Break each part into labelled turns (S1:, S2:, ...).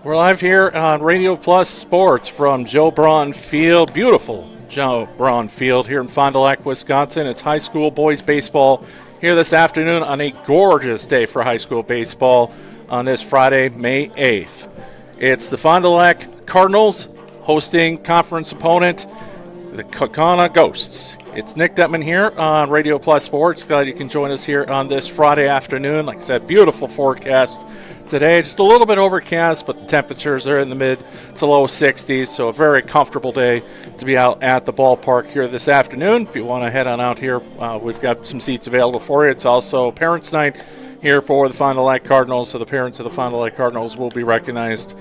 S1: We're live here on Radio Plus Sports from Joe Braun Field. Beautiful Joe Braun Field here in Fond du Lac, Wisconsin. It's high school boys baseball here this afternoon on a gorgeous day for high school baseball on this Friday, May 8th. It's the Fond du Lac Cardinals hosting conference opponent, the Kaukauna Ghosts. It's Nick Detman here on Radio Plus Sports. Glad you can join us here on this Friday afternoon. Like I said, beautiful forecast today. Just a little bit overcast, but the temperatures are in the mid to low 60s, so a very comfortable day to be out at the ballpark here this afternoon. If you want to head on out here, we've got some seats available for you. It's also Parents' Night here for the Fond du Lac Cardinals, so the parents of the Fond du Lac Cardinals will be recognized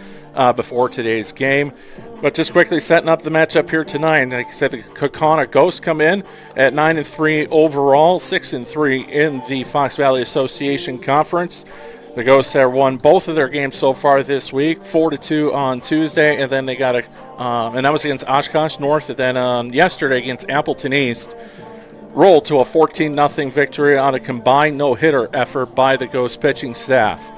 S1: before today's game. But just quickly setting up the matchup here tonight. Like I said, the Kaukauna Ghosts come in at 9-3 overall, 6-3 in the Fox Valley Association Conference. The Ghosts have won both of their games so far this week, 4-2 on Tuesday, and then they got and that was against Oshkosh North, and then yesterday against Appleton East, rolled to a 14-0 victory on a combined no-hitter effort by the Ghost pitching staff.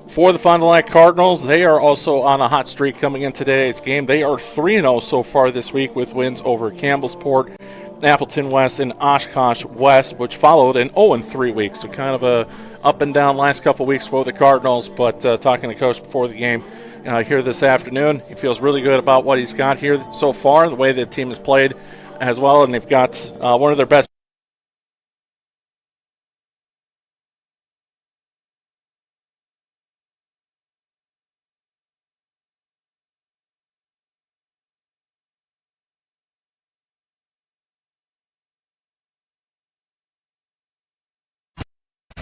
S1: For the Fond du Lac Cardinals, they are also on a hot streak coming in today's game. They are 3-0 so far this week with wins over Campbellsport, Appleton West, and Oshkosh West, which followed an 0-3 week. So kind of a up and down last couple weeks for the Cardinals. But talking to Coach before the game here this afternoon, he feels really good about what he's got here so far, the way the team has played as well. And they've got one of their best.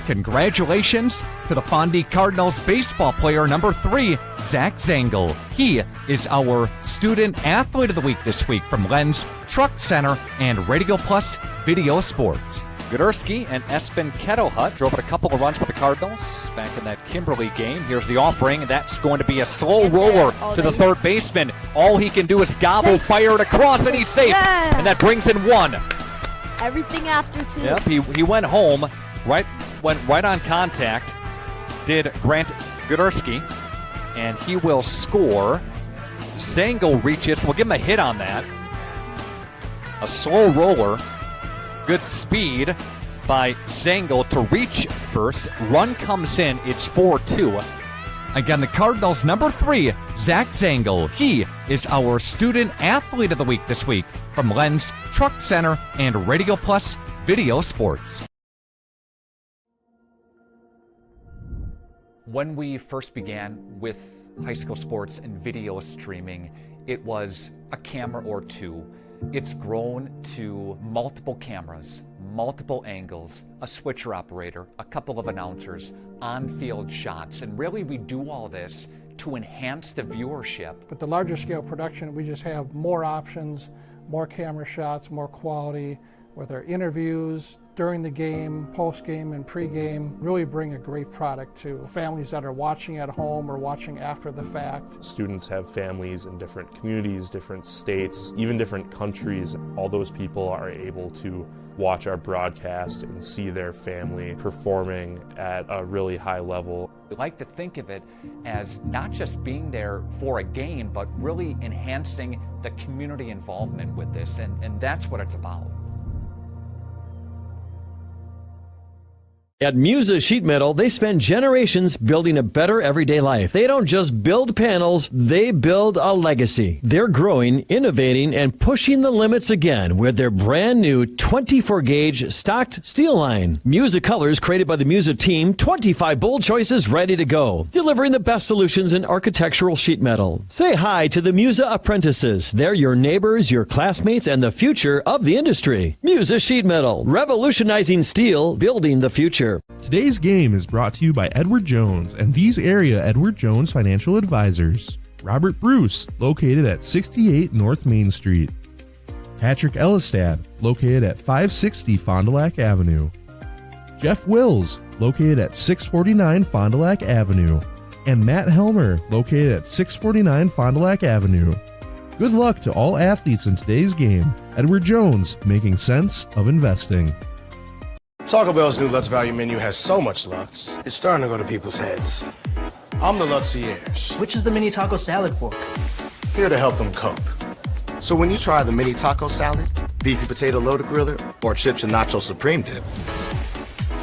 S2: Congratulations to the Fondy Cardinals baseball player number 3, Zach Zangel. He is our Student Athlete of the Week this week from Lens Truck Center and Radio Plus Video Sports.
S3: Gudurski and Espen Kettlehut drove a couple of runs for the Cardinals back in that Kimberly game. Here's the offering, and that's going to be a slow roller to the third baseman. All he can do is gobble, fire it across, and he's safe.
S4: Yeah.
S3: And that brings in 1.
S4: Everything after 2.
S3: Yep, he went home, went right on contact, did Grant Gudurski, and he will score. Zangel reaches, we'll give him a hit on that. A slow roller. Good speed by Zangel to reach first. Run comes in. It's 4-2.
S2: Again, the Cardinals number 3, Zach Zangel. He is our Student Athlete of the Week this week from Lens Truck Center and Radio Plus Video Sports. When we first began with high school sports and video streaming, it was a camera or two. It's grown to multiple cameras, multiple angles, a switcher operator, a couple of announcers, on-field shots, and really we do all this to enhance the viewership.
S5: But the larger scale production, we just have more options, more camera shots, more quality, with our interviews during the game, post-game, and pre-game, really bring a great product to families that are watching at home or watching after the fact.
S6: Students have families in different communities, different states, even different countries. All those people are able to watch our broadcast and see their family performing at a really high level.
S2: We like to think of it as not just being there for a game, but really enhancing the community involvement with this, and that's what it's about.
S7: At Musa Sheet Metal, they spend generations building a better everyday life. They don't just build panels, they build a legacy. They're growing, innovating, and pushing the limits again with their brand new 24-gauge stocked steel line. Musa colors created by the Musa team, 25 bold choices ready to go, delivering the best solutions in architectural sheet metal. Say hi to the Musa apprentices. They're your neighbors, your classmates, and the future of the industry. Musa Sheet Metal, revolutionizing steel, building the future.
S8: Today's game is brought to you by Edward Jones and these area Edward Jones financial advisors. Robert Bruce, located at 68 North Main Street. Patrick Ellistad, located at 560 Fond du Lac Avenue. Jeff Wills, located at 649 Fond du Lac Avenue. And Matt Helmer, located at 649 Fond du Lac Avenue. Good luck to all athletes in today's game. Edward Jones, making sense of investing.
S9: Taco Bell's new Lutz Value Menu has so much Lutz, it's starting to go to people's heads. I'm the Lutzierge,
S10: Which is the mini taco salad fork?
S9: here to help them cope. So when you try the mini taco salad, beefy potato loaded griller, or chips and nacho supreme dip,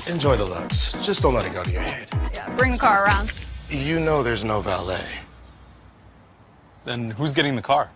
S9: enjoy the Lutz. Just don't let it go to your head.
S11: Yeah, bring the car around.
S9: You know there's no valet.
S12: Then who's getting the car?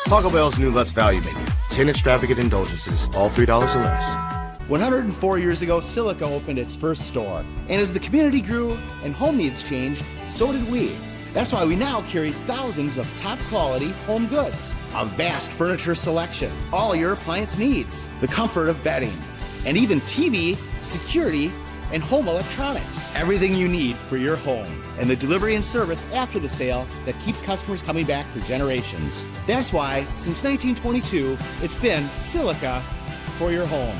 S9: Taco Bell's new Lutz Value Menu. 10 extravagant indulgences, all $3 or less.
S13: 104 years ago, Silica opened its first store. And as the community grew and home needs changed, so did we. That's why we now carry thousands of top quality home goods, a vast furniture selection, all your appliance needs, the comfort of bedding, and even TV, security, and home electronics. Everything you need for your home, and the delivery and service after the sale that keeps customers coming back for generations. That's why, since 1922, it's been Silica for your home.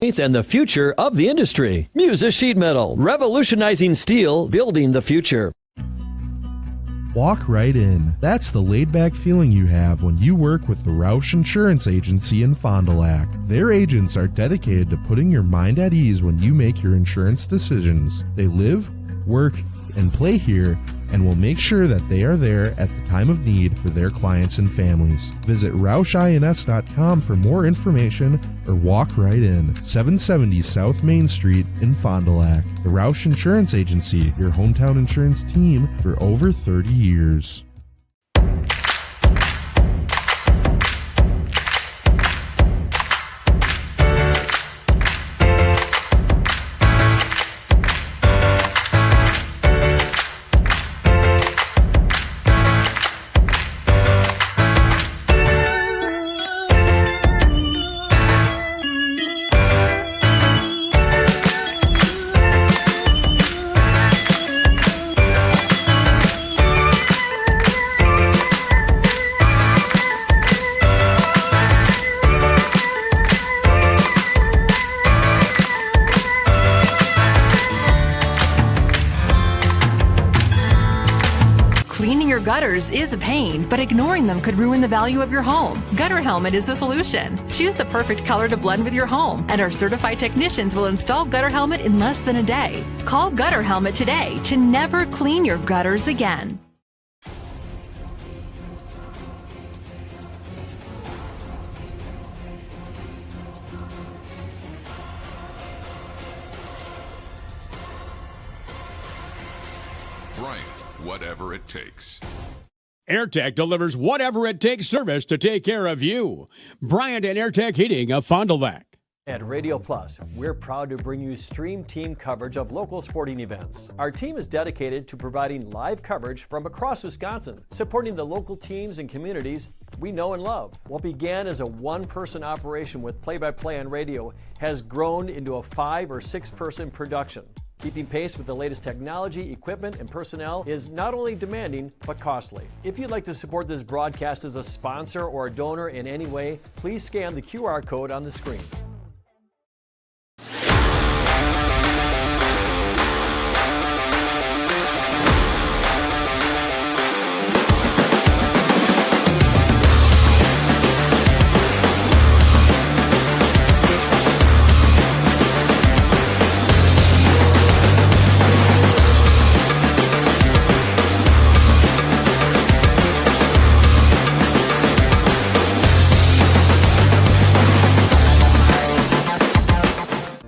S7: and the future of the industry. Musa Sheet Metal, revolutionizing steel, building the future.
S8: Walk right in. That's the laid-back feeling you have when you work with the Roush Insurance Agency in Fond du Lac. Their agents are dedicated to putting your mind at ease when you make your insurance decisions. They live, work, and play here, and will make sure that they are there at the time of need for their clients and families. Visit RoushINS.com for more information or walk right in. 770 South Main Street in Fond du Lac. The Roush Insurance Agency, your hometown insurance team for over 30 years.
S10: Cleaning your gutters is a pain, but ignoring them could ruin the value of your home. Gutter Helmet is the solution. Choose the perfect color to blend with your home, and our certified technicians will install Gutter Helmet in less than a day. Call Gutter Helmet today to never clean your gutters again.
S11: Bryant, whatever it takes.
S14: AirTech delivers whatever it takes service to take care of you. Bryant and AirTech Heating of Fond du Lac.
S7: At Radio Plus, we're proud to bring you stream team coverage of local sporting events. Our team is dedicated to providing live coverage from across Wisconsin, supporting the local teams and communities we know and love. What began as a one-person operation with play-by-play on radio has grown into a 5 or 6 person production. Keeping pace with the latest technology, equipment, and personnel is not only demanding, but costly. If you'd like to support this broadcast as a sponsor or a donor in any way, please scan the QR code on the screen.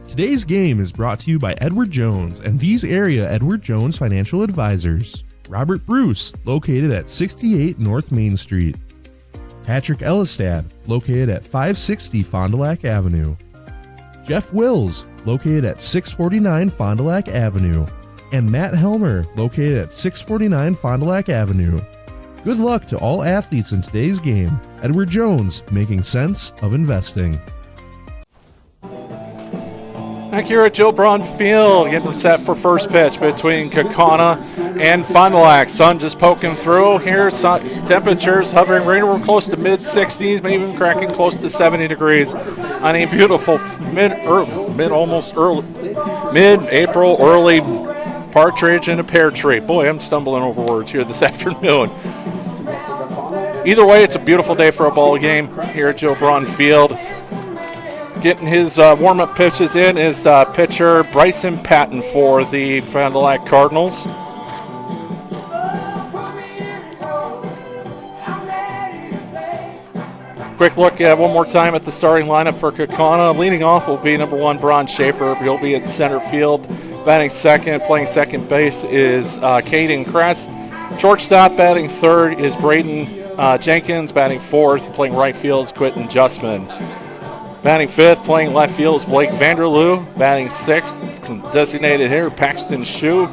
S8: Today's game is brought to you by Edward Jones and these area Edward Jones financial advisors. Robert Bruce, located at 68 North Main Street. Patrick Ellistad, located at 560 Fond du Lac Avenue. Jeff Wills, located at 649 Fond du Lac Avenue. And Matt Helmer, located at 649 Fond du Lac Avenue. Good luck to all athletes in today's game. Edward Jones, making sense of investing.
S1: Back here at Joe Braun Field, getting set for first pitch between Kaukauna and Fond du Lac. Sun just poking through here. Temperatures hovering right over close to mid-60s, maybe even cracking close to 70 degrees on a beautiful mid-April early partridge and a pear tree. Boy, I'm stumbling over words here this afternoon. Either way, it's a beautiful day for a ball game here at Joe Braun Field. Getting his warm-up pitches in is pitcher Bryson Patton for the Fond du Lac Cardinals. Quick look at one more time at the starting lineup for Kaukauna. Leading off will be number 1, Braun Schaefer. He'll be at center field. Batting second, playing second base is Caden Kress. Shortstop batting third is Braden Jenkins. Batting fourth, playing right field is Quentin Justman. Batting fifth, playing left field is Blake Vanderloo. Batting sixth, designated hitter Paxton Shue.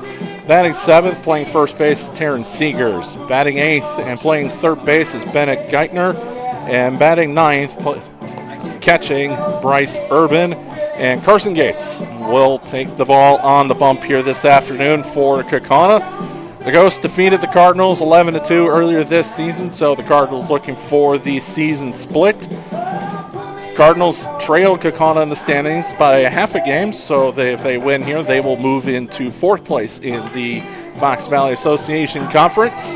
S1: Batting seventh, playing first base is Terrence Seegers. Batting eighth and playing third base is Bennett Geithner. And batting ninth, catching Bryce Urban. And Carson Gates will take the ball on the bump here this afternoon for Kaukauna. The Ghosts defeated the Cardinals 11-2 earlier this season, so the Cardinals looking for the season split. Cardinals trail Kaukauna in the standings by a half a game, so if they win here, they will move into fourth place in the Fox Valley Association Conference.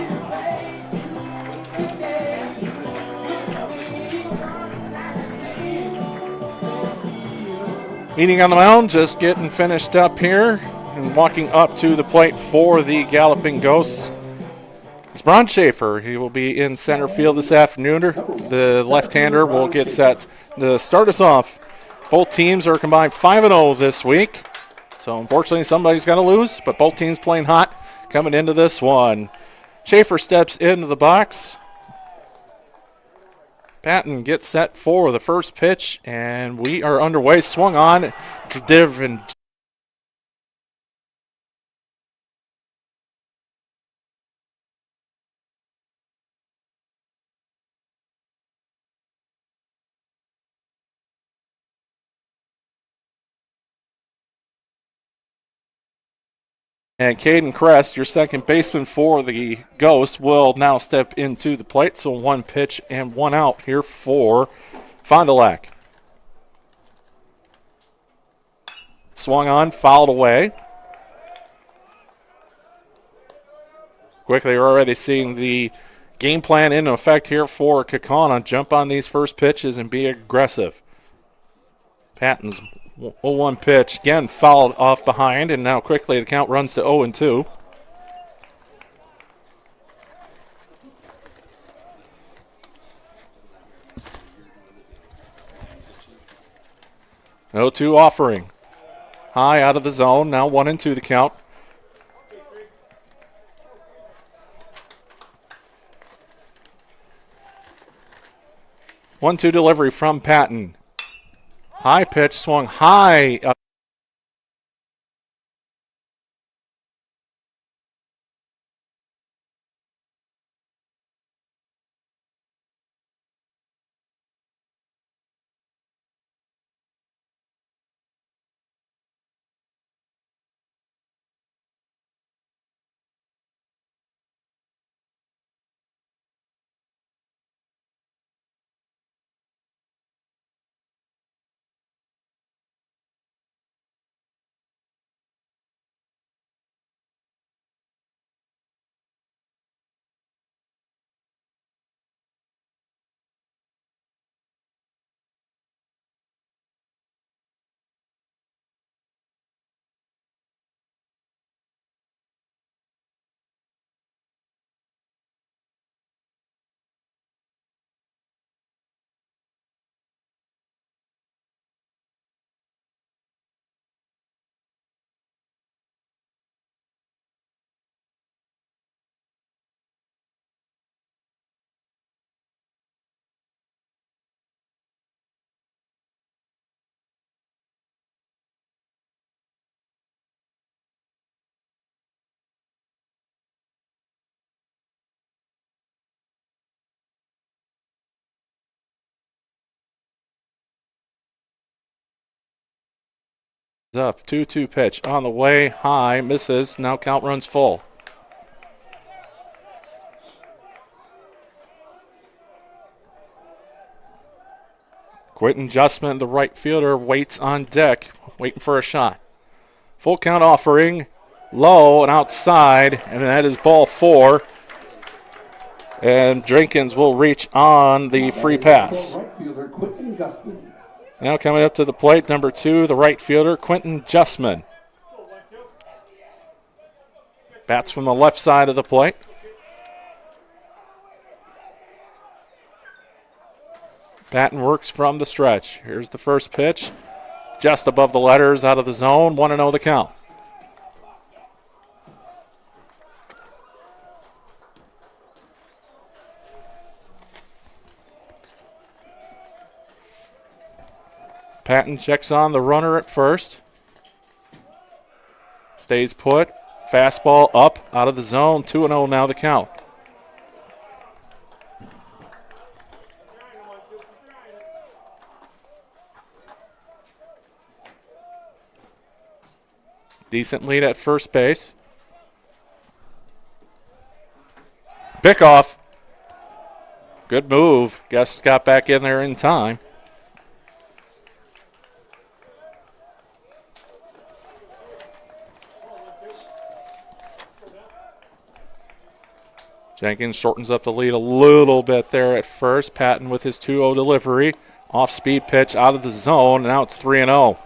S1: Meeting on the mound, just getting finished up here and walking up to the plate for the Galloping Ghosts. It's Bron Schaefer. He will be in center field this afternoon. The left-hander will get set to start us off. Both teams are combined 5-0 this week. So unfortunately somebody's got to lose, but both teams playing hot coming into this one. Schaefer steps into the box. Patton gets set for the first pitch, and we are underway. Swung on, driven. And Caden Crest, your second baseman for the Ghosts, will now step into the plate. So one pitch and one out here for Fond du Lac. Swung on, fouled away. Quickly, you're already seeing the game plan in effect here for Kaukauna. Jump on these first pitches and be aggressive. Patton's 0-1 pitch, again fouled off behind, and now quickly the count runs to 0-2. No 2 offering. High out of the zone, now 1-2 the count. One-two delivery from Patton. High pitch, swung high. Up, 2-2 pitch on the way, high, misses, now count runs full. Quentin Justman, the right fielder, waits on deck, waiting for a shot. Full count offering, low and outside, and that is ball 4. And Jenkins will reach on the free pass. Now coming up to the plate, number 2, the right fielder, Quentin Justman. Bats from the left side of the plate. Patton works from the stretch. Here's the first pitch. Just above the letters, out of the zone, 1-0 the count. Patton checks on the runner at first. Stays put. Fastball up, out of the zone. 2-0 now the count. Decent lead at first base. Pickoff. Good move. Guess got back in there in time. Jenkins shortens up the lead a little bit there at first. Patton with his 2-0 delivery. Off-speed pitch out of the zone, and now it's 3-0.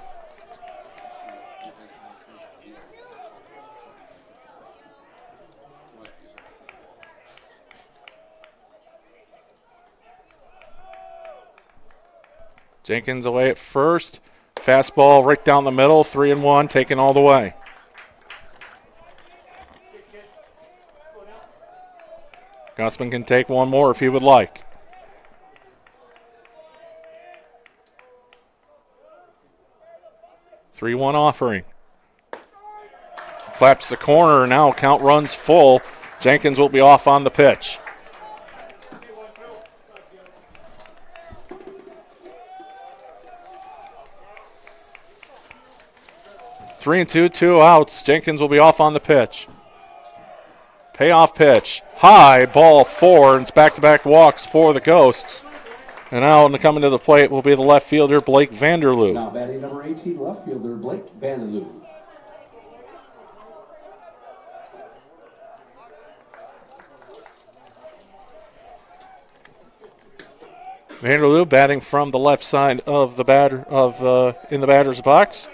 S1: Jenkins away at first. Fastball right down the middle, 3-1, taken all the way. Gussman can take one more if he would like. Three-one offering. Claps the corner, now count runs full. Jenkins will be off on the pitch. Three and two outs. Jenkins will be off on the pitch. Payoff pitch. High, ball 4, and it's back-to-back walks for the Ghosts. And now coming to the plate will be the left fielder, Blake Vanderloo.
S15: Now batting number 18, left fielder Blake Vanderloo.
S1: Vanderloo batting from the left side of the in the batter's box.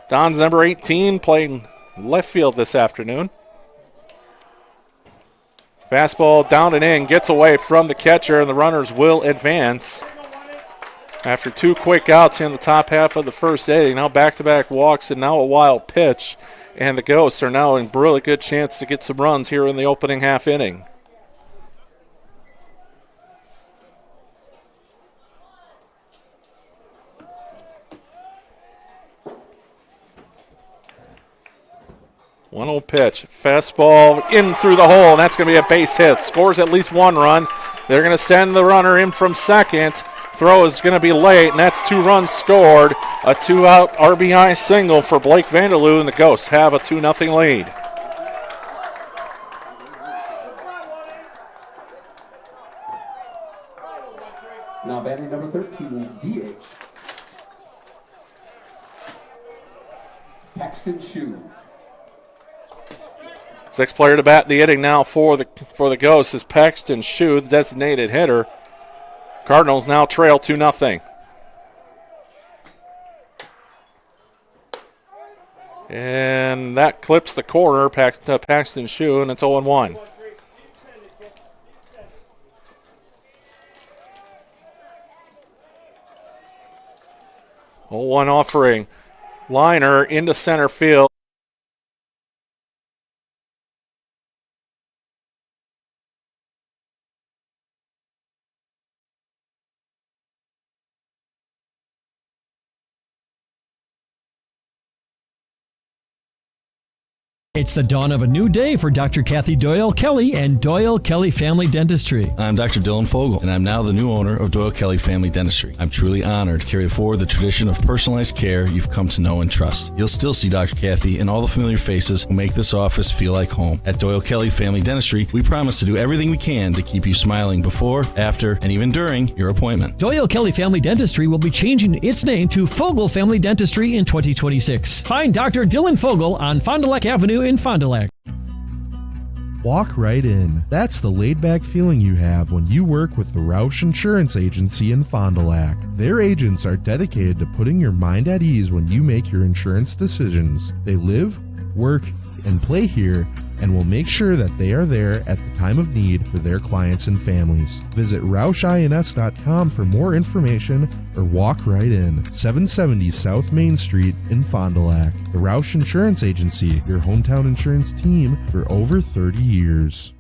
S1: Don's number 18 playing left field this afternoon. Fastball down and in, gets away from the catcher, and the runners will advance. After 2 quick outs in the top half of the first inning, now back-to-back walks and now a wild pitch, and the Ghosts are now in really good chance to get some runs here in the opening half inning. One old pitch. Fastball in through the hole, and that's going to be a base hit. Scores at least 1 run. They're going to send the runner in from second. Throw is going to be late, and that's 2 runs scored. A 2-out RBI single for Blake Vanderloo, and the Ghosts have a 2-0 lead.
S15: Now batting number 13, DH. Paxton Shue.
S1: 6th player to bat the inning now for the Ghosts is Paxton Shue, the designated hitter. Cardinals now trail 2-0. And that clips the corner, Paxton Shue, and it's 0-1. One offering. Liner into center field.
S7: It's the dawn of a new day for Dr. Kathy Doyle Kelly and Doyle Kelly Family Dentistry.
S16: I'm Dr. Dylan Fogel, and I'm now the new owner of Doyle Kelly Family Dentistry. I'm truly honored to carry forward the tradition of personalized care you've come to know and trust. You'll still see Dr. Kathy and all the familiar faces who make this office feel like home. At Doyle Kelly Family Dentistry, we promise to do everything we can to keep you smiling before, after, and even during your appointment.
S7: Doyle Kelly Family Dentistry will be changing its name to Fogel Family Dentistry in 2026. Find Dr. Dylan Fogel on Fond du Lac Avenue in Fond du Lac.
S8: Walk right in. That's the laid-back feeling you have when you work with the Roush Insurance Agency in Fond du Lac. Their agents are dedicated to putting your mind at ease when you make your insurance decisions. They live, work, and play here, and will make sure that they are there at the time of need for their clients and families. Visit RoushINS.com for more information or walk right in. 770 South Main Street in Fond du Lac. The Roush Insurance Agency, your hometown insurance team for over 30 years.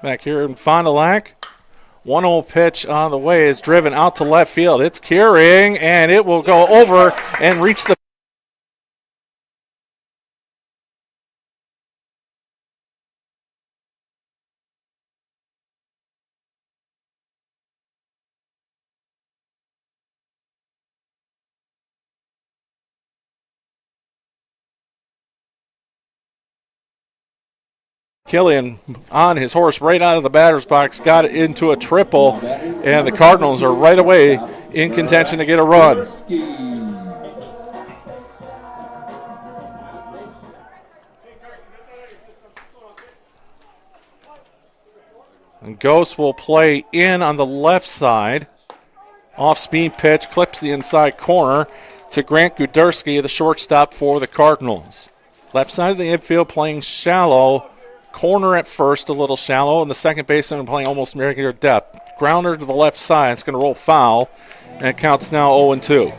S1: Back here in Fond du Lac. 1-0 pitch on the way is driven out to left field. It's carrying, and it will go over and reach the Killian on his horse right out of the batter's box, got it into a triple, and the Cardinals are right away in contention to get a run. And Ghost will play in on the left side. Off-speed pitch, clips the inside corner to Grant Guderski, the shortstop for the Cardinals. Left side of the infield playing shallow. Corner at first, a little shallow, and the second baseman playing almost regular depth. Grounder to the left side. It's going to roll foul, and it counts now 0-2.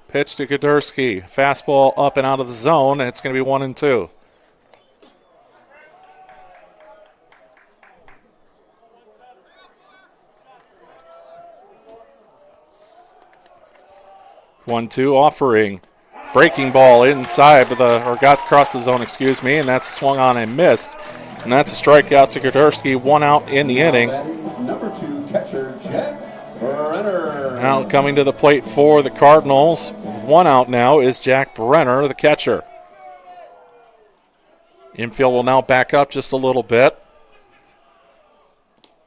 S1: Pitch to Guderski. Fastball up and out of the zone, and it's going to be 1-2. Offering. Breaking ball inside, or got across the zone, and that's swung on and missed. And that's a strikeout to Guderski, 1 out in the inning.
S15: Number 2 catcher, Jack Brenner.
S1: Now coming to the plate for the Cardinals. 1 out now is Jack Brenner, the catcher. Infield will now back up just a little bit.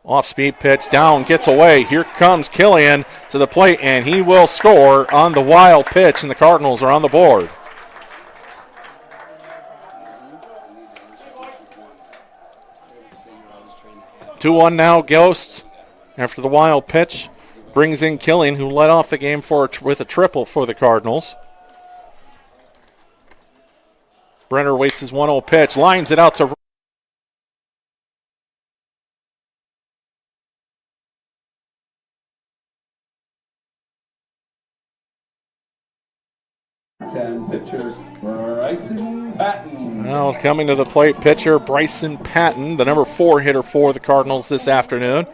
S1: Off-speed pitch, down, gets away. Here comes Killian to the plate, and he will score on the wild pitch, and the Cardinals are on the board. Two one now, Ghosts. After the wild pitch, brings in Killian, who led off the game with a triple for the Cardinals. Brenner waits his 1-0 pitch, lines it out to
S15: 10 pitcher, Bryson Patton.
S1: Now coming to the plate, pitcher Bryson Patton, the number 4 hitter for the Cardinals this afternoon.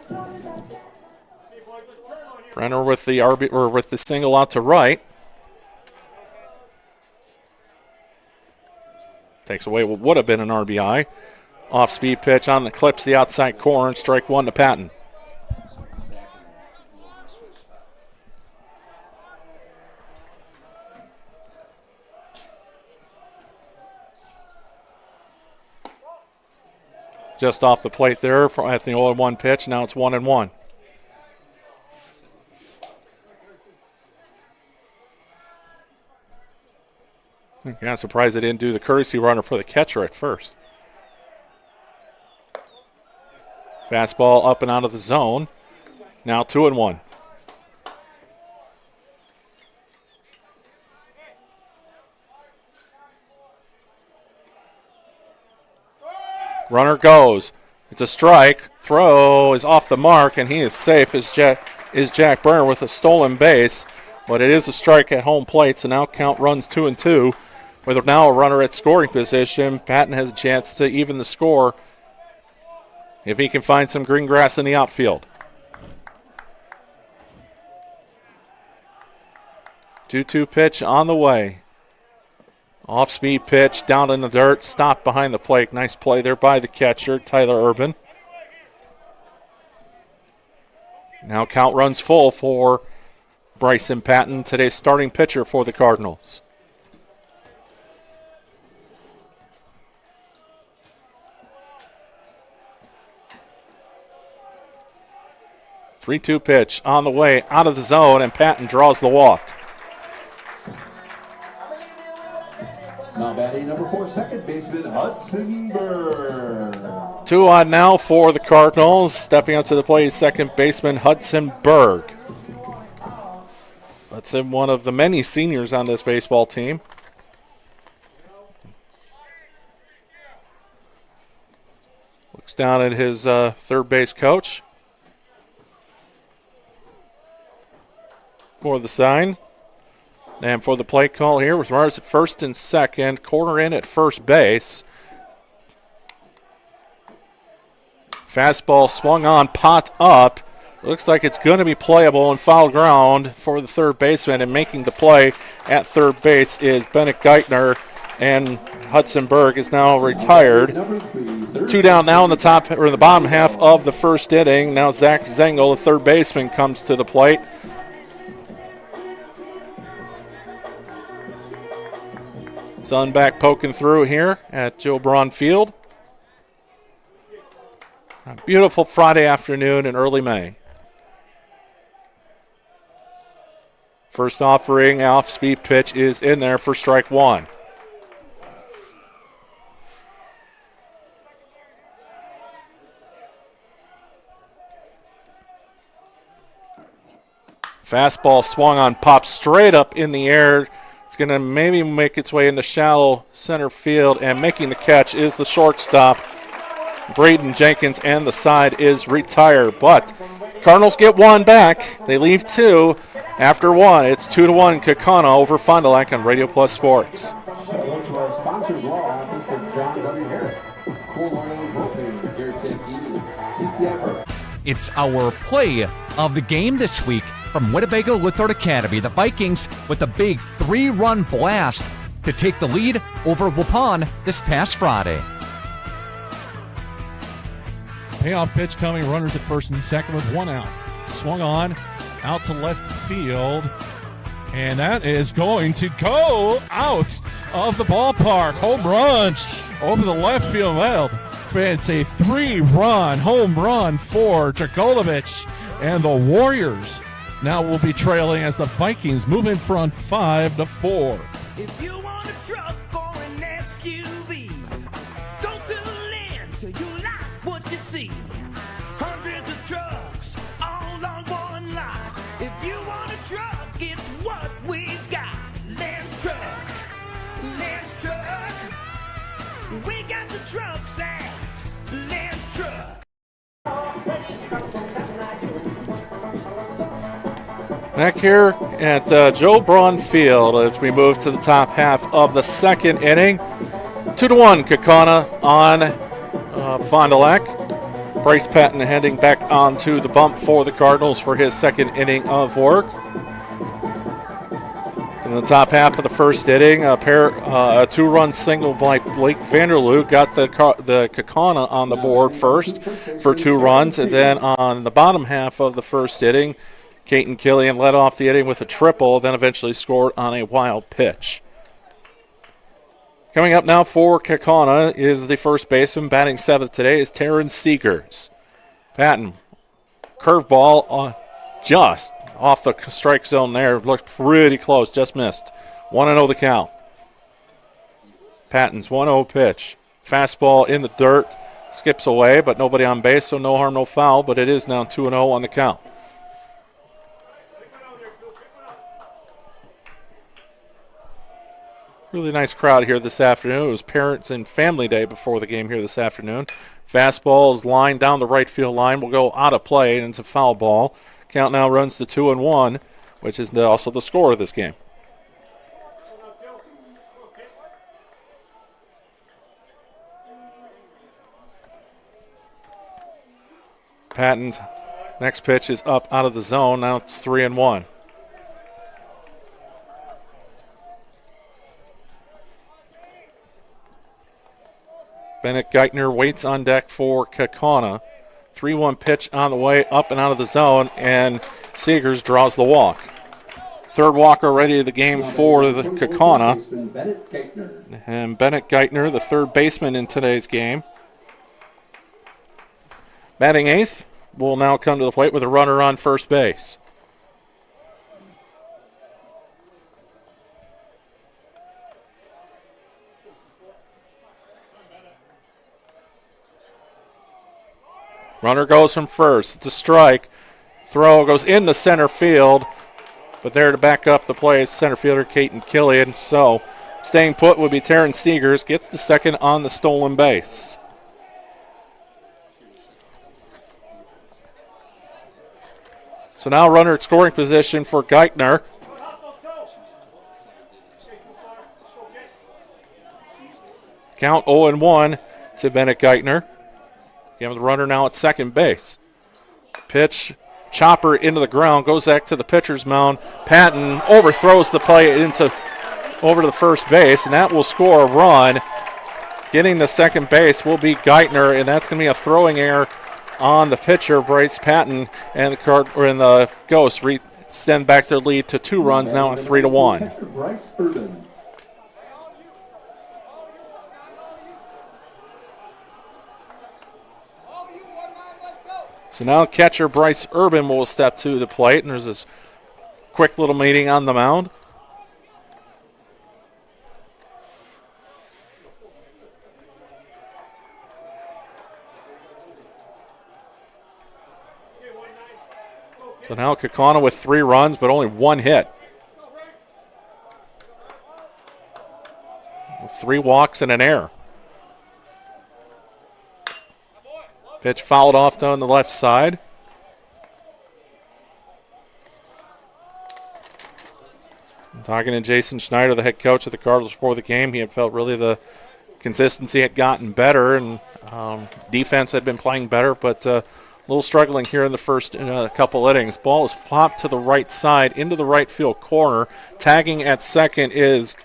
S1: Brenner with the single out to right. Takes away what would have been an RBI. Off-speed pitch on the clips, the outside corner, and strike 1 to Patton. Just off the plate there at the 0-1 pitch. Now it's 1-1. I'm surprised they didn't do the courtesy runner for the catcher at first. Fastball up and out of the zone. Now 2-1. Runner goes. It's a strike. Throw is off the mark, and he is safe as Jack Brenner with a stolen base. But it is a strike at home plate, so now count runs 2-2. With now a runner at scoring position, Patton has a chance to even the score if he can find some green grass in the outfield. 2-2 pitch on the way. Off-speed pitch, down in the dirt, stopped behind the plate. Nice play there by the catcher, Tyler Urban. Now count runs full for Bryson Patton, today's starting pitcher for the Cardinals. Three-two pitch on the way, out of the zone, and Patton draws the walk.
S15: Now batting number 4, second baseman Hudson Berg.
S1: 2 on now for the Cardinals. Stepping up to the plate, second baseman Hudson Berg. Hudson, one of the many seniors on this baseball team. Looks down at his third base coach for the sign. And for the play call here with runners at first and second, corner in at first base. Fastball swung on, popped up. Looks like it's going to be playable in foul ground for the third baseman, and making the play at third base is Bennett Geithner, and Hudson Berg is now retired. 2 down now in the top or the bottom half of the first inning. Now Zach Zengel, the third baseman, comes to the plate. Sun back poking through here at Joe Braun Field. A beautiful Friday afternoon in early May. First offering, off-speed pitch is in there for strike one. Fastball swung on, popped straight up in the air. It's going to maybe make its way into shallow center field, and making the catch is the shortstop, Braden Jenkins, and the side is retired. But Cardinals get one back. They leave two after one. It's 2-1 Kaukauna over Fond du Lac on Radio Plus Sports.
S15: Hello to our sponsors, law office of John W. Herrick, Cool Oil Propane, Airtech Heating, PCI Burke.
S3: It's our play of the game this week from Winnebago Lithard Academy. The Vikings with a big 3-run blast to take the lead over Waupun this past Friday.
S1: Payoff pitch coming, runners at first and second with one out. Swung on, out to left field, and that is going to go out of the ballpark. Home run over the left field well. It's a 3-run home run for Dragolovich, and the Warriors now will be trailing as the Vikings move in front 5-4.
S17: If you want a truck or an SUV, go to Lynn till you like what you see. Hundreds of trucks all on one lot. If you want a truck, it's what we've got. Lyn's Truck, Lyn's Truck. We got the trucks at Lyn's Truck.
S1: Back here at Joe Braun Field as we move to the top half of the second inning. 2-1 Kaukauna on Fond du Lac. Bryce Patton heading back onto the bump for the Cardinals for his second inning of work. In the top half of the first inning, a 2-run single by Blake Vanderloo got the Kaukauna on the board first for 2 runs, and then on the bottom half of the first inning, Caton Killian led off the inning with a triple, then eventually scored on a wild pitch. Coming up now for Kaukauna is the first baseman. Batting seventh today is Taryn Seegers. Patton, curveball just off the strike zone there. Looked pretty close, just missed. 1-0 the count. Patton's 1-0 pitch. Fastball in the dirt, skips away, but nobody on base, so no harm, no foul, but it is now 2-0 on the count. Really nice crowd here this afternoon. It was Parents and Family Day before the game here this afternoon. Fastball is lined down the right field line. Will go out of play, and it's a foul ball. Count now runs to 2-1, which is also the score of this game. Patton's next pitch is up out of the zone. Now it's 3-1. Bennett Geithner waits on deck for Kaukauna. 3-1 pitch on the way up and out of the zone, and Seegers draws the walk. Third walk already of the game for the Kaukauna. And Bennett Geithner, the third baseman in today's game. Batting eighth will now come to the plate with a runner on first base. Runner goes from first. It's a strike. Throw goes into center field. But there to back up the play is center fielder Caton Killian. So staying put would be Taryn Seegers. Gets the second on the stolen base. So now runner at scoring position for Geithner. Count 0-1 to Bennett Geithner. Again, the runner now at second base. Pitch, chopper into the ground, goes back to the pitcher's mound. Patton overthrows the play over to the first base, and that will score a run. Getting the second base will be Geithner, and that's going to be a throwing error on the pitcher, Bryce Patton, and the Ghosts extend back their lead to 2 runs now at 3-1.
S15: Bryce Urban.
S1: So now catcher Bryce Urban will step to the plate, and there's this quick little meeting on the mound. So now Kaukauna with 3 runs, but only 1 hit. 3 walks and an error. Pitch fouled off on the left side. I'm talking to Jason Schneider, the head coach of the Cardinals before the game. He had felt really the consistency had gotten better, and defense had been playing better, but a little struggling here in the first couple innings. Ball is popped to the right side into the right field corner. Tagging at second is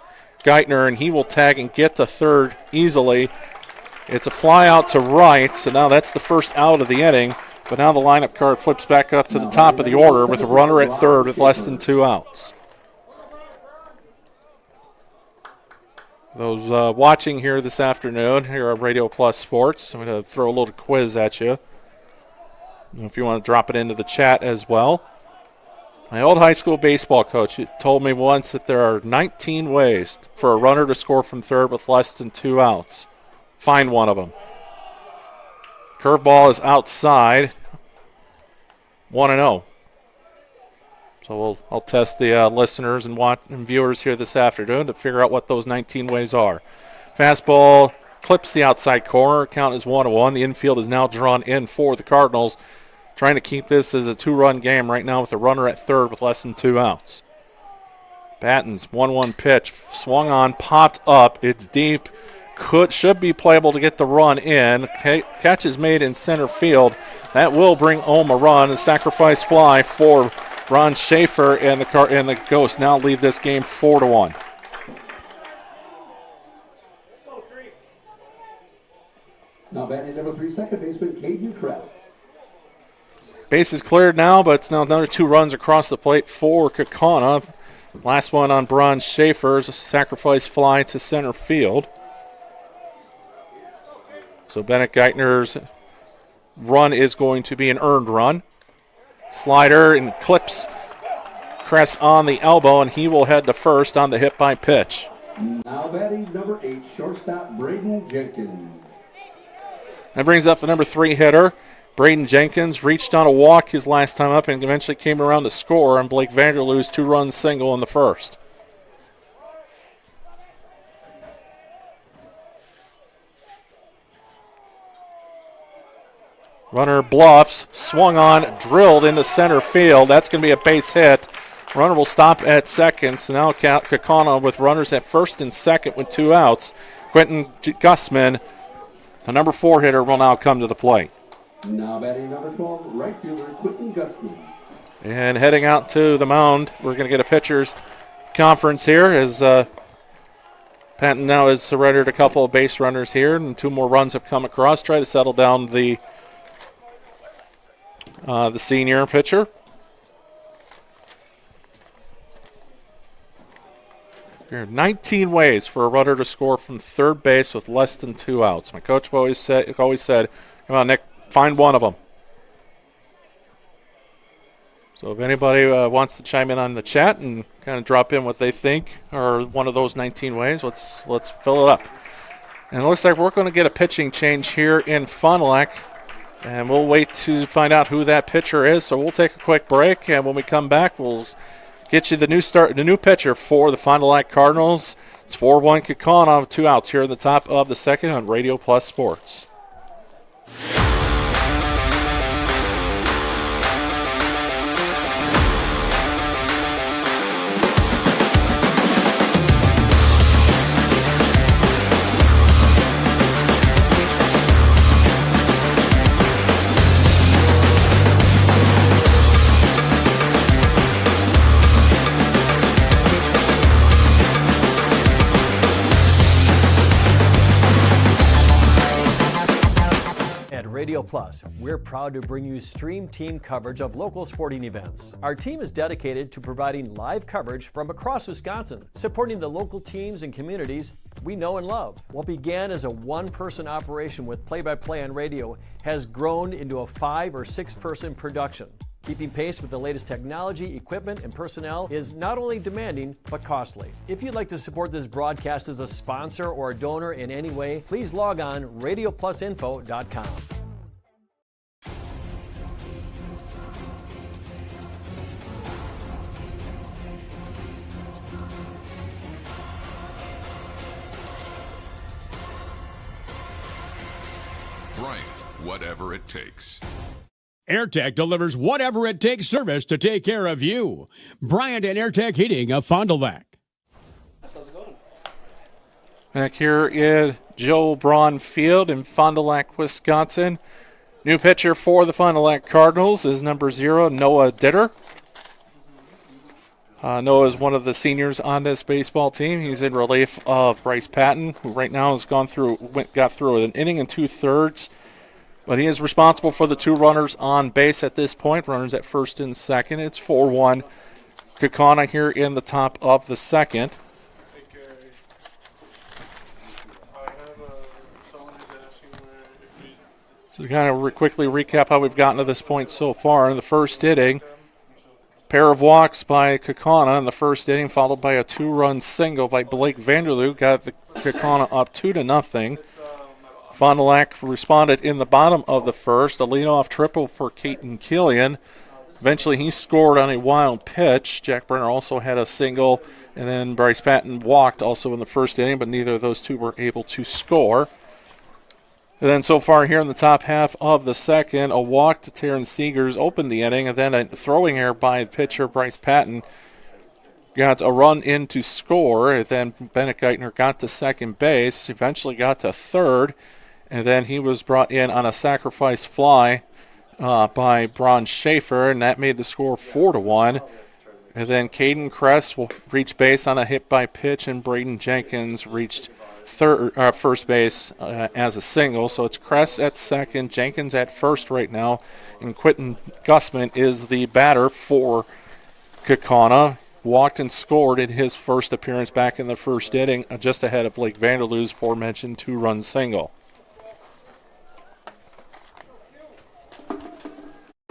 S1: Geithner, and he will tag and get to third easily. It's a fly out to right, so now that's the first out of the inning. But now the lineup card flips back up to the top of the order with a runner at third with less than 2 outs. Those watching here this afternoon here on Radio Plus Sports, I'm going to throw a little quiz at you. If you want to drop it into the chat as well. My old high school baseball coach told me once that there are 19 ways for a runner to score from third with less than 2 outs. Find one of them. Curveball is outside. 1-0. So I'll test the listeners and viewers here this afternoon to figure out what those 19 ways are. Fastball clips the outside corner. Count is 1-1. The infield is now drawn in for the Cardinals. Trying to keep this as a 2-run game right now with a runner at third with less than 2 outs. Patton's 1-1 pitch. Swung on, popped up. It's deep. Should be playable to get the run in. Catch is made in center field. That will bring home a run. A sacrifice fly for Ron Schaefer, and the Ghosts now lead this game 4-1.
S15: Now batting number 3, second baseman Caden Kress.
S1: Base is cleared now, but it's now another 2 runs across the plate for Kaukauna. Last one on Ron Schaefer is a sacrifice fly to center field. So Bennett Geithner's run is going to be an earned run. Slider and clips Kress on the elbow, and he will head to first on the hit by pitch.
S15: Now batting number 8, shortstop Braden Jenkins.
S1: That brings up the number 3 hitter. Braden Jenkins reached on a walk his last time up and eventually came around to score on Blake Vanderloo's 2-run single in the first. Runner bluffs, swung on, drilled into center field. That's going to be a base hit. Runner will stop at second. So now Kaukauna with runners at first and second with 2 outs. Quentin Gussman, the number 4 hitter, will now come to the plate.
S15: Now batting number 12, right fielder Quentin Gussman.
S1: And heading out to the mound, we're going to get a pitcher's conference here as Patton now has surrendered a couple of base runners here, and 2 more runs have come across. Try to settle down the senior pitcher. There are 19 ways for a runner to score from third base with less than 2 outs. My coach always said, come on, Nick, find one of them. So if anybody wants to chime in on the chat and kind of drop in what they think are one of those 19 ways, let's fill it up. And it looks like we're going to get a pitching change here in Fond du Lac. And we'll wait to find out who that pitcher is. So we'll take a quick break, and when we come back, we'll get you the new pitcher for the Fond du Lac Cardinals. It's 4-1 Kaukauna with 2 outs here at the top of the second on Radio Plus Sports.
S7: Radio Plus, we're proud to bring you stream team coverage of local sporting events. Our team is dedicated to providing live coverage from across Wisconsin, supporting the local teams and communities we know and love. What began as a one-person operation with play-by-play on radio has grown into a 5 or 6-person production. Keeping pace with the latest technology, equipment, and personnel is not only demanding, but costly. If you'd like to support this broadcast as a sponsor or a donor in any way, please log on radioplusinfo.com.
S11: Bryant, whatever it takes.
S14: AirTech delivers whatever it takes service to take care of you. Bryant and AirTech Heating of Fond du Lac.
S1: Back here in Joe Braun Field in Fond du Lac, Wisconsin. New pitcher for the Fond du Lac Cardinals is number 0, Noah Ditter. Noah is one of the seniors on this baseball team. He's in relief of Bryce Patton, who right now has got through with an inning and 2/3. But he is responsible for the 2 runners on base at this point. Runners at first and second. It's 4-1 Kaukauna here in the top of the second. So to kind of quickly recap how we've gotten to this point so far. In the first inning, pair of walks by Kaukauna in the first inning, followed by a 2-run single by Blake Vanderloo. Got the Kaukauna up 2-0. Fond du Lac responded in the bottom of the first. A leadoff triple for Caton Killian. Eventually he scored on a wild pitch. Jack Brenner also had a single, and then Bryce Patton walked also in the first inning, but neither of those two were able to score. And then so far here in the top half of the second, a walk to Terrence Seegers opened the inning, and then a throwing error by pitcher Bryce Patton got a run in to score. And then Bennett Geithner got to second base, eventually got to third, and then he was brought in on a sacrifice fly by Bron Schaefer, and that made the score 4-1. And then Caden Kress will reach base on a hit by pitch, and Braden Jenkins reached first base as a single. So it's Kress at second, Jenkins at first right now, and Quentin Gussman is the batter for Kaukauna. Walked and scored in his first appearance back in the first inning, just ahead of Blake Vanderloo's aforementioned 2-run single.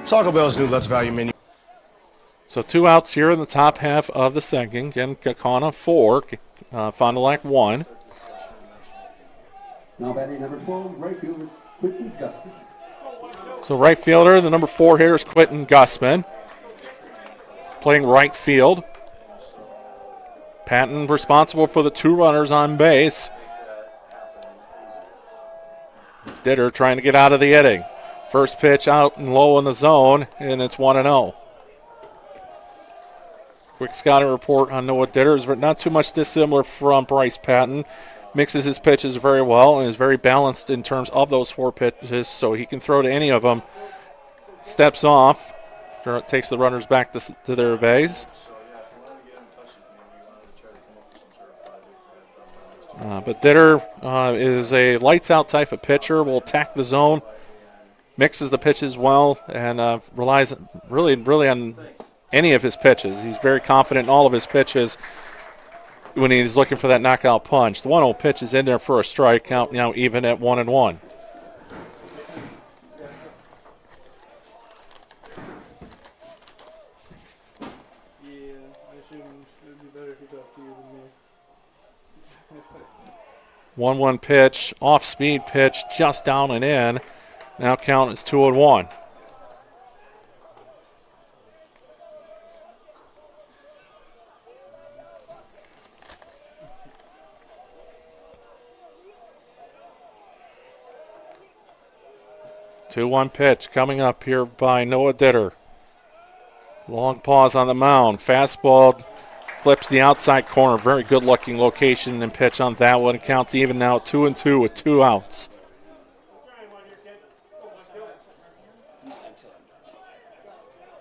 S9: Taco Bell's new Let's Value menu.
S1: So 2 outs here in the top half of the second. Again, Kaukauna 4, Fond du Lac 1.
S15: Now batting number 12, right fielder, Quentin Gussman.
S1: So right fielder, the number 4 hitter is Quentin Gussman, playing right field. Patton responsible for the 2 runners on base. Ditter trying to get out of the inning. First pitch out and low in the zone, and it's 1-0. Quick scouting report on Noah Ditter is not too much dissimilar from Bryce Patton. Mixes his pitches very well and is very balanced in terms of those 4 pitches, so he can throw to any of them. Steps off, takes the runners back to their base. But Ditter is a lights-out type of pitcher, will attack the zone, mixes the pitches well, and relies really on any of his pitches. He's very confident in all of his pitches when he's looking for that knockout punch. The 1-0 pitch is in there for a strike, count now even at 1-1.
S5: Yeah, I assume it would be better if he talked to you than me.
S1: 1-1 pitch, off-speed pitch, just down and in. Now count is 2-1. Two-one pitch coming up here by Noah Ditter. Long pause on the mound. Fastball flips the outside corner. Very good-looking location and pitch on that one. It counts even now at 2-2 with 2 outs.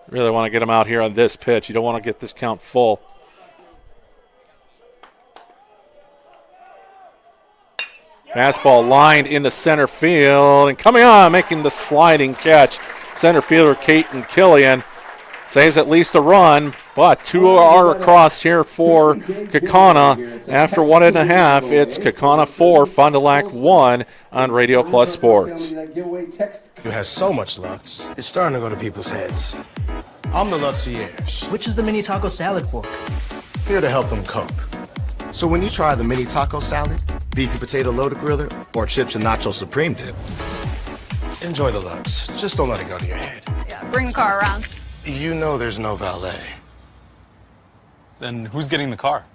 S1: Really want to get him out here on this pitch. You don't want to get this count full. Fastball lined into center field, and coming on, making the sliding catch. Center fielder Caton Killian saves at least a run, but 2 are across here for Kaukauna. After 1.5, it's Kaukauna 4, Fond du Lac 1 on Radio Plus Sports.
S9: You have so much Lutz, it's starting to go to people's heads. I'm the Lutzierge.
S18: Which is the mini taco salad fork?
S9: Here to help them cope. So when you try the mini taco salad, beefy potato loaded griller, or chips and nacho supreme dip, enjoy the Lutz. Just don't let it go to your head.
S19: Yeah, bring the car around.
S9: You know there's no valet.
S12: Then who's getting the car?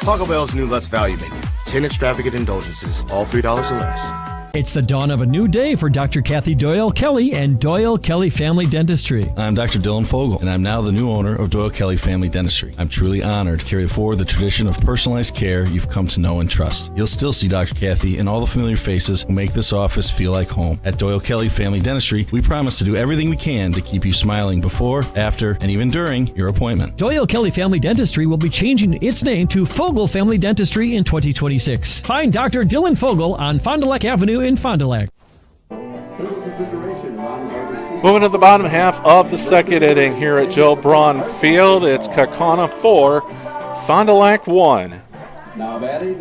S9: Taco Bell's new Lutz Value Menu. 10 extravagant indulgences, all $3 or less.
S7: It's the dawn of a new day for Dr. Kathy Doyle Kelly and Doyle Kelly Family Dentistry.
S16: I'm Dr. Dylan Fogel, and I'm now the new owner of Doyle Kelly Family Dentistry. I'm truly honored to carry forward the tradition of personalized care you've come to know and trust. You'll still see Dr. Kathy and all the familiar faces who make this office feel like home. At Doyle Kelly Family Dentistry, we promise to do everything we can to keep you smiling before, after, and even during your appointment.
S7: Doyle Kelly Family Dentistry will be changing its name to Fogel Family Dentistry in 2026. Find Dr. Dylan Fogel on Fond du Lac Avenue in Fond du Lac.
S1: Moving to the bottom half of the second inning here at Joe Braun Field. It's Kaukauna 4, Fond du Lac 1.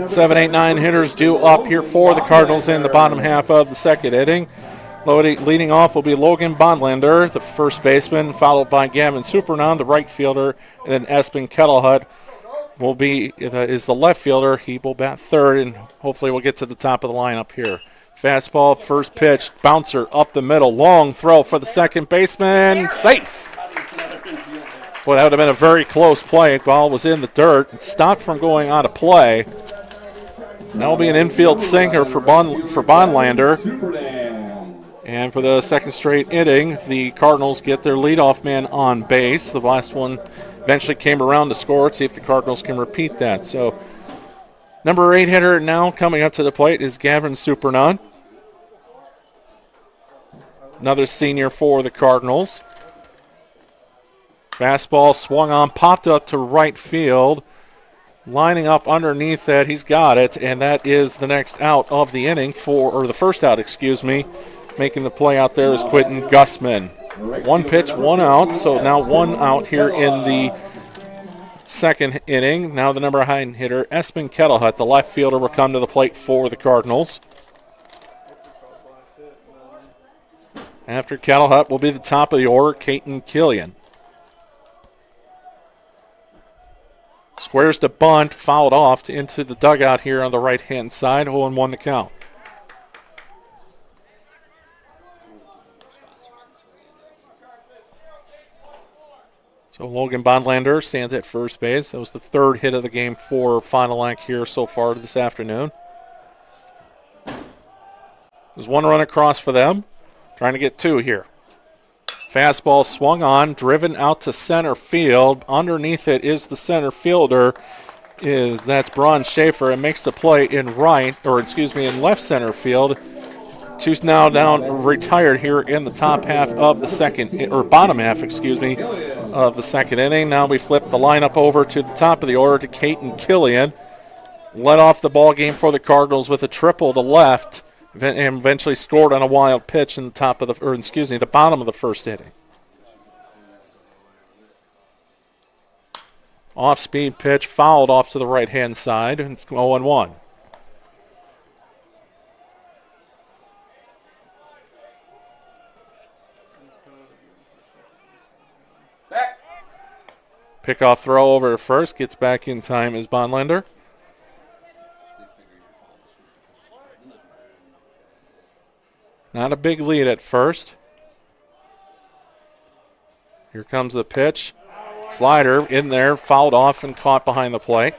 S1: 7, 8, 9 hitters due up here for the Cardinals in the bottom half of the second inning. Leading off will be Logan Bondlander, the first baseman, followed by Gavin Supernon, the right fielder, and then Espen Kettlehut is the left fielder. He will bat third, and hopefully we'll get to the top of the lineup here. Fastball, first pitch, bouncer up the middle, long throw for the second baseman, safe. Well, that would have been a very close play. Ball was in the dirt, stopped from going out of play. That will be an infield sinker for Bondlander. And for the second straight inning, the Cardinals get their leadoff man on base. The last one eventually came around to score. See if the Cardinals can repeat that. So, number 8 hitter now coming up to the plate is Gavin Supernon. Another senior for the Cardinals. Fastball swung on, popped up to right field. Lining up underneath that, he's got it, and that is the next out of the inning the first out, Making the play out there is Quentin Gussman. 1 pitch, 1 out, so now 1 out here in the second inning. Now the number 9 hitter, Espen Kettlehut, the left fielder, will come to the plate for the Cardinals. After Kettlehut will be the top of the order, Caton Killian. Squares to bunt, fouled off into the dugout here on the right-hand side. 0-1 to count. So Logan Bondlander stands at first base. That was the third hit of the game for Fond du Lac here so far this afternoon. There's 1 run across for them. Trying to get 2 here. Fastball swung on, driven out to center field. Underneath it is the center fielder. That's Braun Schaefer, and makes the play in left center field. 2's now down, retired here in the top half of the bottom half, of the second inning. Now we flip the lineup over to the top of the order to Caton Killian. Led off the ball game for the Cardinals with a triple to left, and eventually scored on a wild pitch in the bottom of the first inning. Off-speed pitch, fouled off to the right-hand side, and it's 0-1. Pickoff throw over to first, gets back in time is Bondlander. Not a big lead at first. Here comes the pitch. Slider in there, fouled off and caught behind the plate.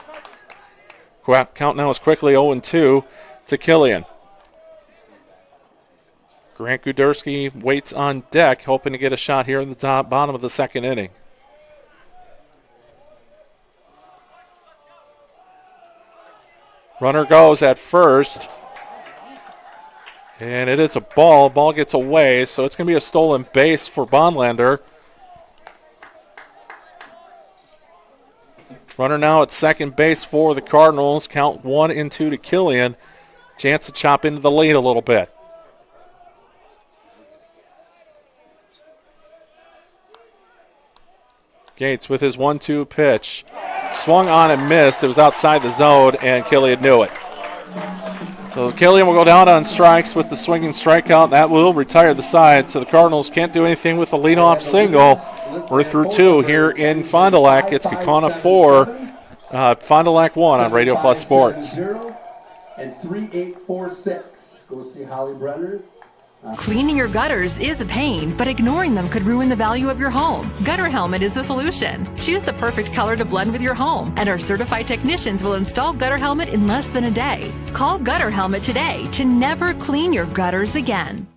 S1: Count now is quickly 0-2 to Killian. Grant Guderski waits on deck, hoping to get a shot here in the bottom of the second inning. Runner goes at first. And it is a ball. Ball gets away, so it's going to be a stolen base for Bondlander. Runner now at second base for the Cardinals. Count 1-2 to Killian. Chance to chop into the lead a little bit. Gates with his 1-2 pitch. Swung on and missed. It was outside the zone, and Killian knew it. So Killian will go down on strikes with the swinging strikeout. That will retire the side. So the Cardinals can't do anything with the leadoff single. We're through 2 here in Fond du Lac. It's Kaukauna 4, Fond du Lac 1 on Radio Plus Sports.
S15: And 3846. Go see Holly Brenner.
S10: Cleaning your gutters is a pain, but ignoring them could ruin the value of your home. Gutter Helmet is the solution. Choose the perfect color to blend with your home, and our certified technicians will install Gutter Helmet in less than a day. Call Gutter Helmet today to never clean your gutters again.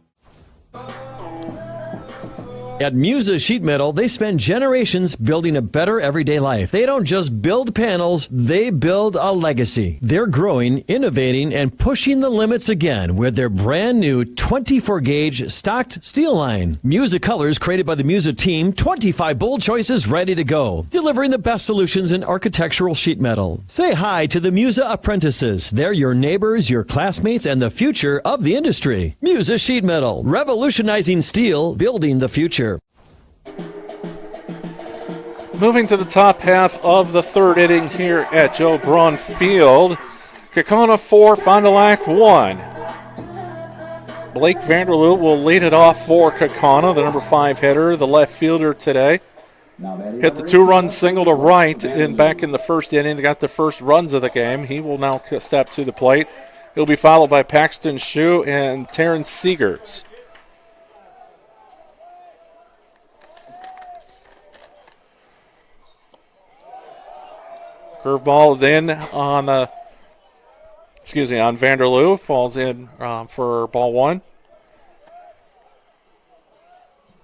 S7: At Musa Sheet Metal, they spend generations building a better everyday life. They don't just build panels, they build a legacy. They're growing, innovating, and pushing the limits again with their brand new 24-gauge stocked steel line. Musa colors created by the Musa team, 25 bold choices ready to go, delivering the best solutions in architectural sheet metal. Say hi to the Musa apprentices. They're your neighbors, your classmates, and the future of the industry. Musa Sheet Metal, revolutionizing steel, building the future.
S1: Moving to the top half of the third inning here at Joe Braun Field. Kaukauna 4, Fond du Lac 1. Blake Vanderloot will lead it off for Kaukauna, the number 5 hitter, the left fielder today. Hit the 2-run single to right back in the first inning. Got the first runs of the game. He will now step to the plate. He'll be followed by Paxton Shue and Terrence Seegers. Curveball then on Vanderloo. Falls in for ball 1.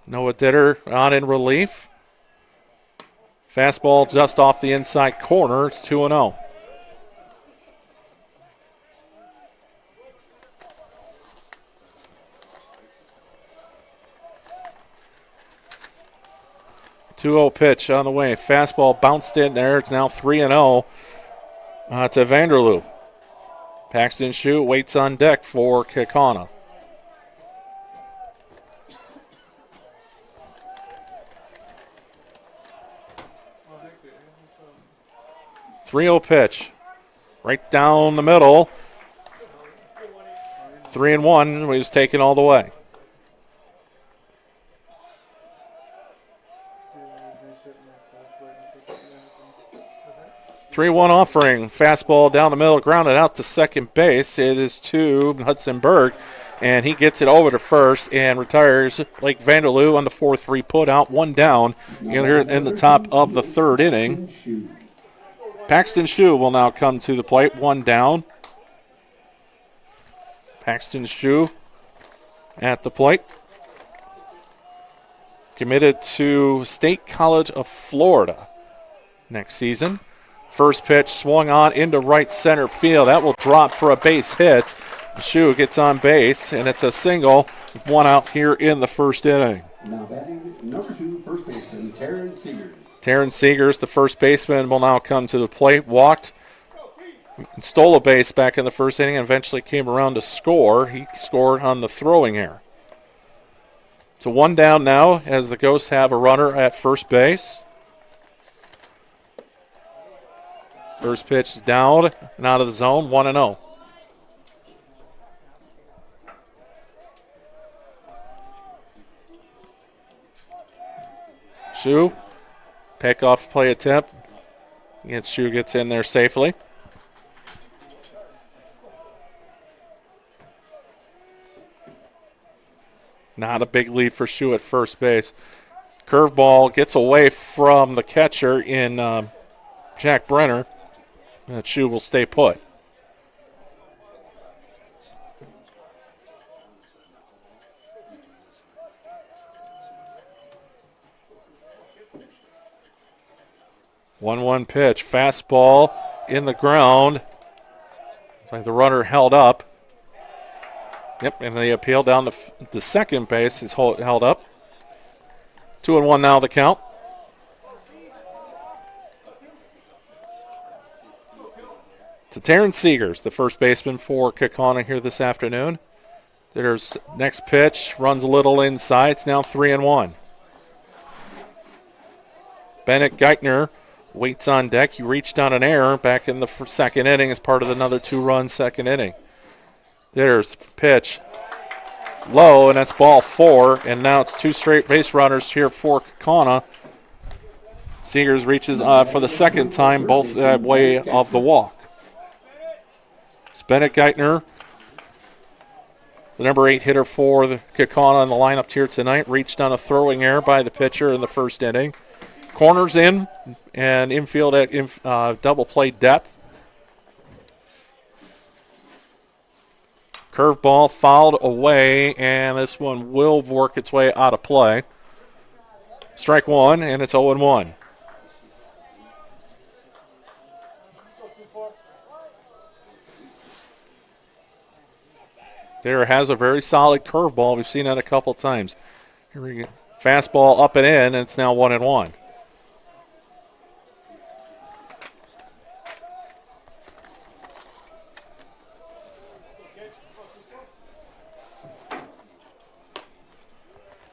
S1: Noah Ditter on in relief. Fastball just off the inside corner. It's 2-0. Two-0 pitch on the way. Fastball bounced in there. It's now 3-0 to Vanderloo. Paxton Shue waits on deck for Kaukauna. Three-0 pitch. Right down the middle. 3-1. He was taken all the way. 3-1 offering. Fastball down the middle, grounded out to second base. It is to Hudson Berg, and he gets it over to first and retires Blake Vanderloo on the 4-3 put out. 1 down here in the top of the third inning. Paxton Shue will now come to the plate. 1 down. Paxton Shue at the plate. Committed to State College of Florida next season. First pitch swung on into right center field. That will drop for a base hit. Shue gets on base, and it's a single. 1 out here in the first inning.
S15: Now batting number 2, first baseman, Terrence Seegers.
S1: Terrence Seegers, the first baseman, will now come to the plate. Walked, stole a base back in the first inning, and eventually came around to score. He scored on the throwing error. So 1 down now as the Ghosts have a runner at first base. First pitch is down and out of the zone, 1-0. Shue, pick off play attempt. Shue gets in there safely. Not a big lead for Shue at first base. Curveball gets away from the catcher in Jack Brenner. That Shue will stay put. One pitch, fastball in the ground. It's like the runner held up. Yep, and the appeal down to the second base is held up. 2-1 now the count. to Taryn Seegers, the first baseman for Kaukauna here this afternoon. There's next pitch, runs a little inside. It's now 3-1. Bennett Geithner waits on deck. He reached on an error back in the second inning as part of another 2-run second inning. There's pitch low, and that's ball 4. And now it's 2 straight base runners here for Kaukauna. Seegers reaches for the second time, both way of the walk. It's Bennett Geithner, the number 8 hitter for the Kaukauna in the lineup here tonight, reached on a throwing error by the pitcher in the first inning. Corners in and infield at double play depth. Curveball fouled away, and this one will work its way out of play. Strike 1, and it's 0-1. There has a very solid curveball. We've seen that a couple times. Here we go. Fastball up and in, and it's now 1-1.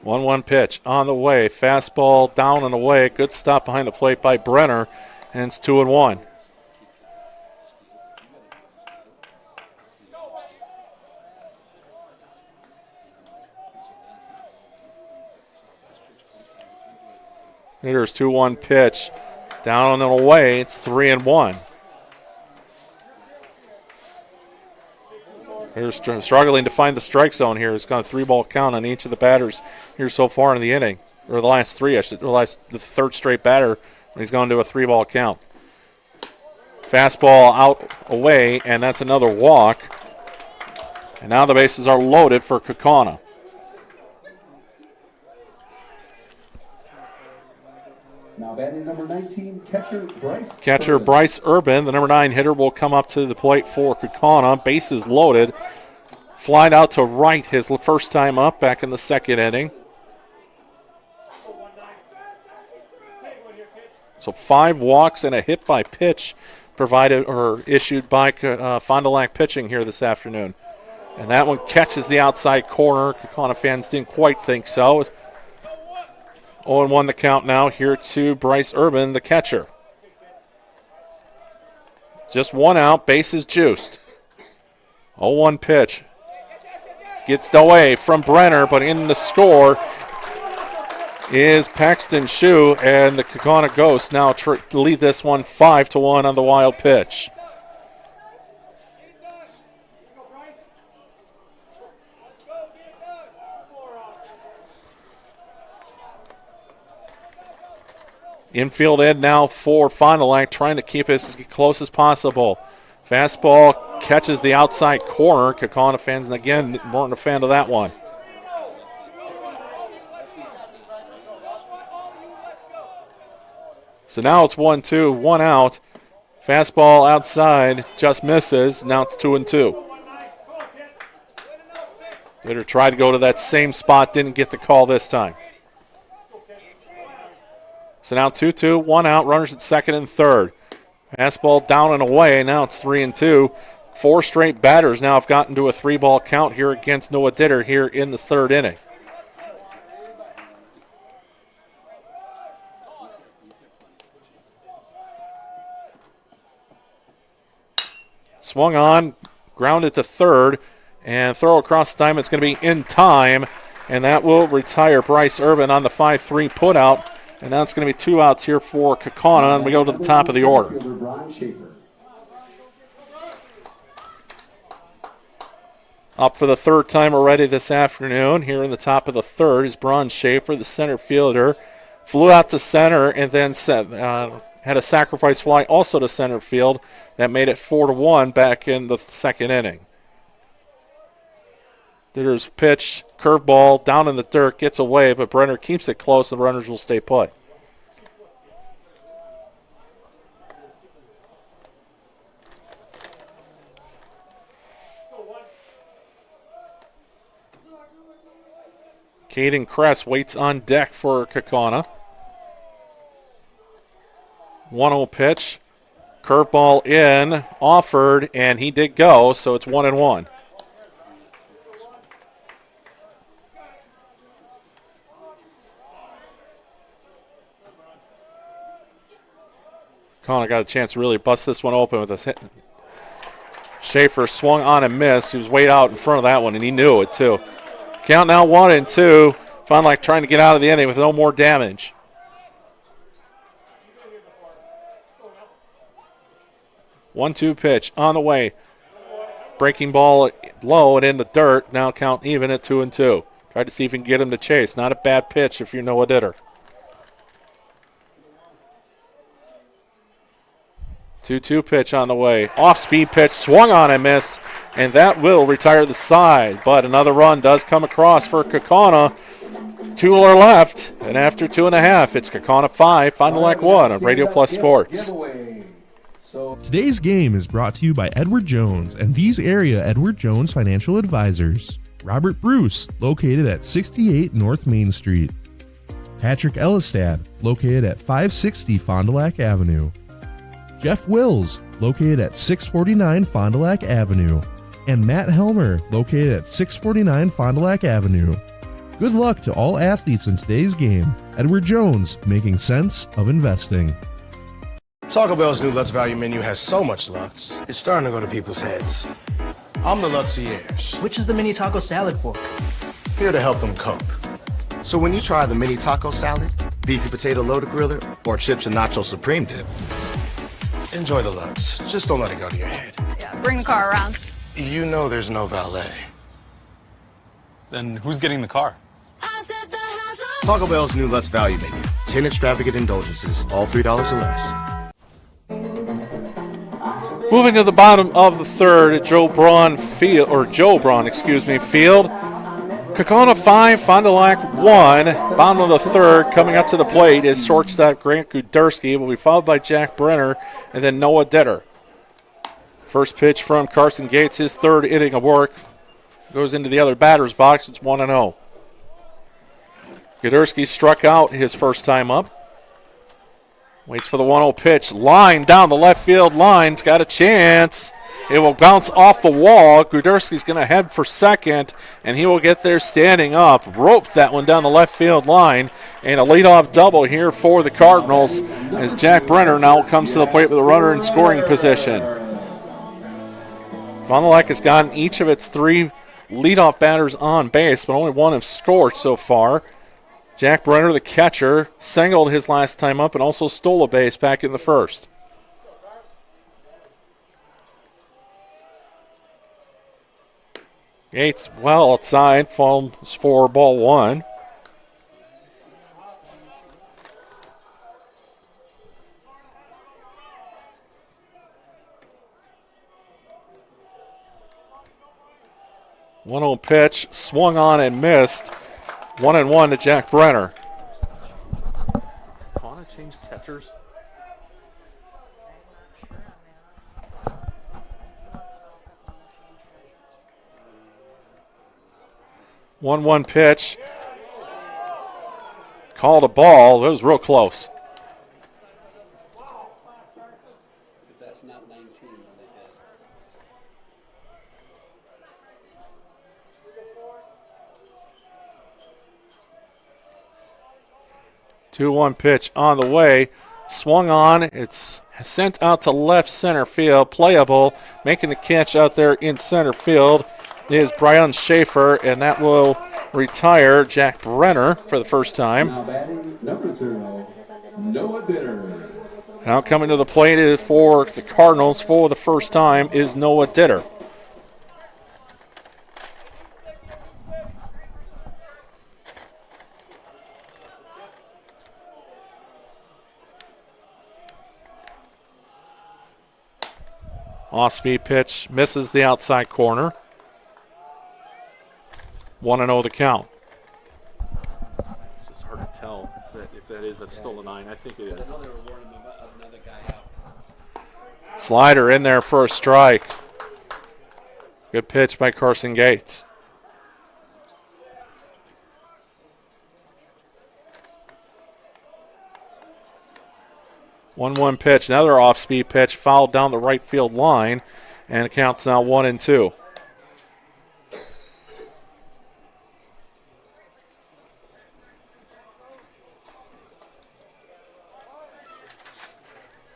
S1: One pitch on the way. Fastball down and away. Good stop behind the plate by Brenner, and it's 2-1. There's 2-1 pitch. Down and away. It's 3-1. They're struggling to find the strike zone here. It's got a 3-ball count on each of the batters here so far in the inning. Or the last 3, the third straight batter when he's gone to a 3-ball count. Fastball out away, and that's another walk. And now the bases are loaded for Kaukauna.
S15: Now batting number 19, catcher Bryce.
S1: Catcher Bryce Urban, the number 9 hitter, will come up to the plate for Kaukauna. Bases loaded. Flied out to right his first time up back in the second inning. So 5 walks and a hit by pitch provided or issued by Fond du Lac pitching here this afternoon. And that one catches the outside corner. Kaukauna fans didn't quite think so. 0-1 the count now here to Bryce Urban, the catcher. Just 1 out, bases juiced. 0-1 pitch. Gets away from Brenner, but in the score is Paxton Shue, and the Kaukauna Ghosts now lead this one 5-1 on the wild pitch. Infield end now for Fond du Lac, trying to keep it as close as possible. Fastball catches the outside corner. Kaukauna fans, and again, weren't a fan of that one. So now it's 1-2, 1 out. Fastball outside, just misses. Now it's 2-2. Hitter tried to go to that same spot, didn't get the call this time. So now 2-2, 1 out, runners at second and third. Fastball down and away, now it's 3-2. 4 straight batters now have gotten to a 3-ball count here against Noah Ditter here in the third inning. Swung on, grounded to third, and throw across the time. It's going to be in time, and that will retire Bryce Urban on the 5-3 putout. And now it's going to be 2 outs here for Kaukauna, and we go to the top of the order. Up for the third time already this afternoon. Here in the top of the third is Braun Schaefer, the center fielder. Flew out to center and then had a sacrifice fly also to center field. That made it 4-1 back in the second inning. Ditter's pitch, curveball, down in the dirt, gets away, but Brenner keeps it close, and the runners will stay put. Caden Kress waits on deck for Kaukauna. 1-0 pitch. Curveball in, offered, and he did go, so it's 1-1. Connor got a chance to really bust this one open with a hit. Schaefer swung on and missed. He was way out in front of that one, and he knew it too. Count now 1-2. Fond du Lac trying to get out of the inning with no more damage. One-two pitch on the way. Breaking ball low and in the dirt. Now count even at 2-2. Try to see if you can get him to chase. Not a bad pitch if you know a hitter. 2-2 pitch on the way. Off-speed pitch, swung on and missed, and that will retire the side. But another run does come across for Kaukauna. 2 are left, and after 2.5, it's Kaukauna 5, Fond du Lac 1 on Radio Plus Sports.
S8: Today's game is brought to you by Edward Jones and these area Edward Jones financial advisors. Robert Bruce, located at 68 North Main Street. Patrick Ellistad, located at 560 Fond du Lac Avenue. Jeff Wills, located at 649 Fond du Lac Avenue. And Matt Helmer, located at 649 Fond du Lac Avenue. Good luck to all athletes in today's game. Edward Jones, making sense of investing.
S9: Taco Bell's new Lutz Value menu has so much Lutz, it's starting to go to people's heads. I'm the Lutzierge.
S18: Which is the mini taco salad fork?
S9: Here to help them cope. So when you try the mini taco salad, beefy potato loaded griller, or chips and nacho supreme dip, enjoy the Lutz. Just don't let it go to your head.
S19: Yeah, bring the car around.
S9: You know there's no valet.
S12: Then who's getting the car?
S9: Taco Bell's new Lutz Value menu. 10 extravagant indulgences, all $3 or less.
S1: Moving to the bottom of the third at Joe Braun Field. Kaukauna 5, Fond du Lac 1. Bottom of the third, coming up to the plate is shortstop Grant Guderski. Will be followed by Jack Brenner and then Noah Ditter. First pitch from Carson Gates, his third inning of work. Goes into the other batter's box. It's 1-0. Guderski struck out his first time up. Waits for the 1-0 pitch. Line down the left field line. It's got a chance. It will bounce off the wall. Guderski's going to head for second, and he will get there standing up. Roped that one down the left field line. And a leadoff double here for the Cardinals as Jack Brenner now comes to the plate with a runner in scoring position. Fond du Lac has gotten each of its 3 leadoff batters on base, but only one have scored so far. Jack Brenner, the catcher, singled his last time up and also stole a base back in the first. Gates well outside, falls for ball 1. One-0 pitch, swung on and missed. 1-1 to Jack Brenner. Want to change catchers? One pitch. Called a ball. It was real close.
S20: If that's not 19, then they did.
S1: 2-1 pitch on the way. Swung on. It's sent out to left center field. Playable. Making the catch out there in center field is Brian Schaefer, and that will retire Jack Brenner for the first time.
S15: Now batting number 0, Noah Ditter.
S1: Now coming to the plate is for the Cardinals for the first time is Noah Ditter. Off-speed pitch misses the outside corner. 1-0 the count. It's just hard to tell if that is still a 9. I think it is. Slider in there for a strike. Good pitch by Carson Gates. 1-1 pitch, another off-speed pitch, fouled down the right field line, and it counts now 1-2.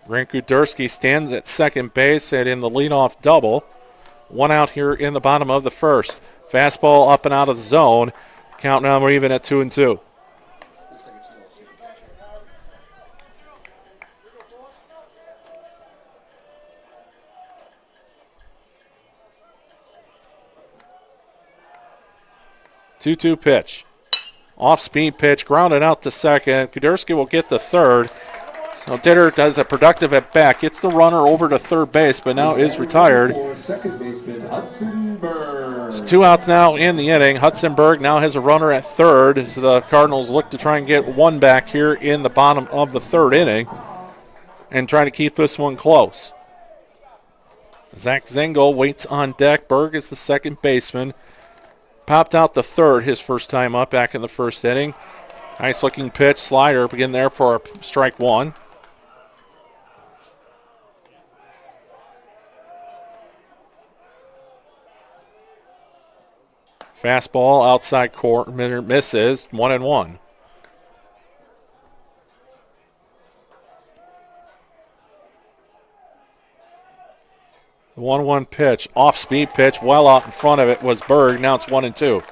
S1: Grant Guderski stands at second base and in the leadoff double. One out here in the bottom of the first. Fastball up and out of the zone. Count now we're even at 2-2. 2-2 pitch. Off-speed pitch, grounded out to second. Kuderski will get the third. So Ditter does a productive at bat, gets the runner over to third base, but now is retired. It's 2 outs now in the inning. Hudsonburg now has a runner at third as the Cardinals look to try and get one back here in the bottom of the third inning and try to keep this one close. Zach Zengel waits on deck. Berg is the second baseman. Popped out the third his first time up back in the first inning. Nice looking pitch, slider, begin there for strike one. Fastball outside corner misses, 1-1. The 1-1 pitch, off-speed pitch, well out in front of it was Berg. Now it's 1-2.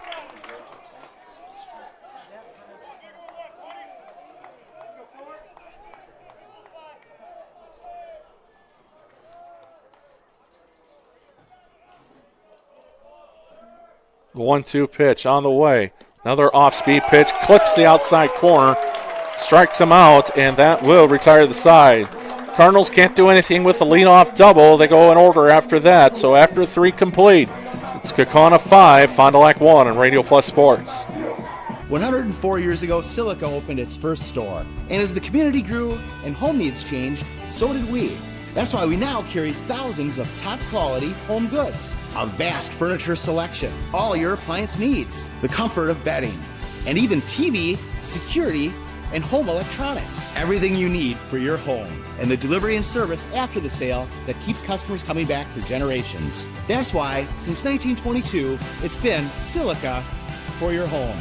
S1: The 1-2 pitch on the way. Another off-speed pitch, clips the outside corner, strikes him out, and that will retire the side. Cardinals can't do anything with the leadoff double. They go in order after that. So after 3 complete, it's Kaukauna 5, Fond du Lac 1 on Radio Plus Sports.
S13: 104 years ago, Silica opened its first store. And as the community grew and home needs changed, so did we. That's why we now carry thousands of top quality home goods, a vast furniture selection, all your appliance needs, the comfort of bedding, and even TV, security, and home electronics. Everything you need for your home, and the delivery and service after the sale that keeps customers coming back for generations. That's why, since 1922, it's been Silica for your home.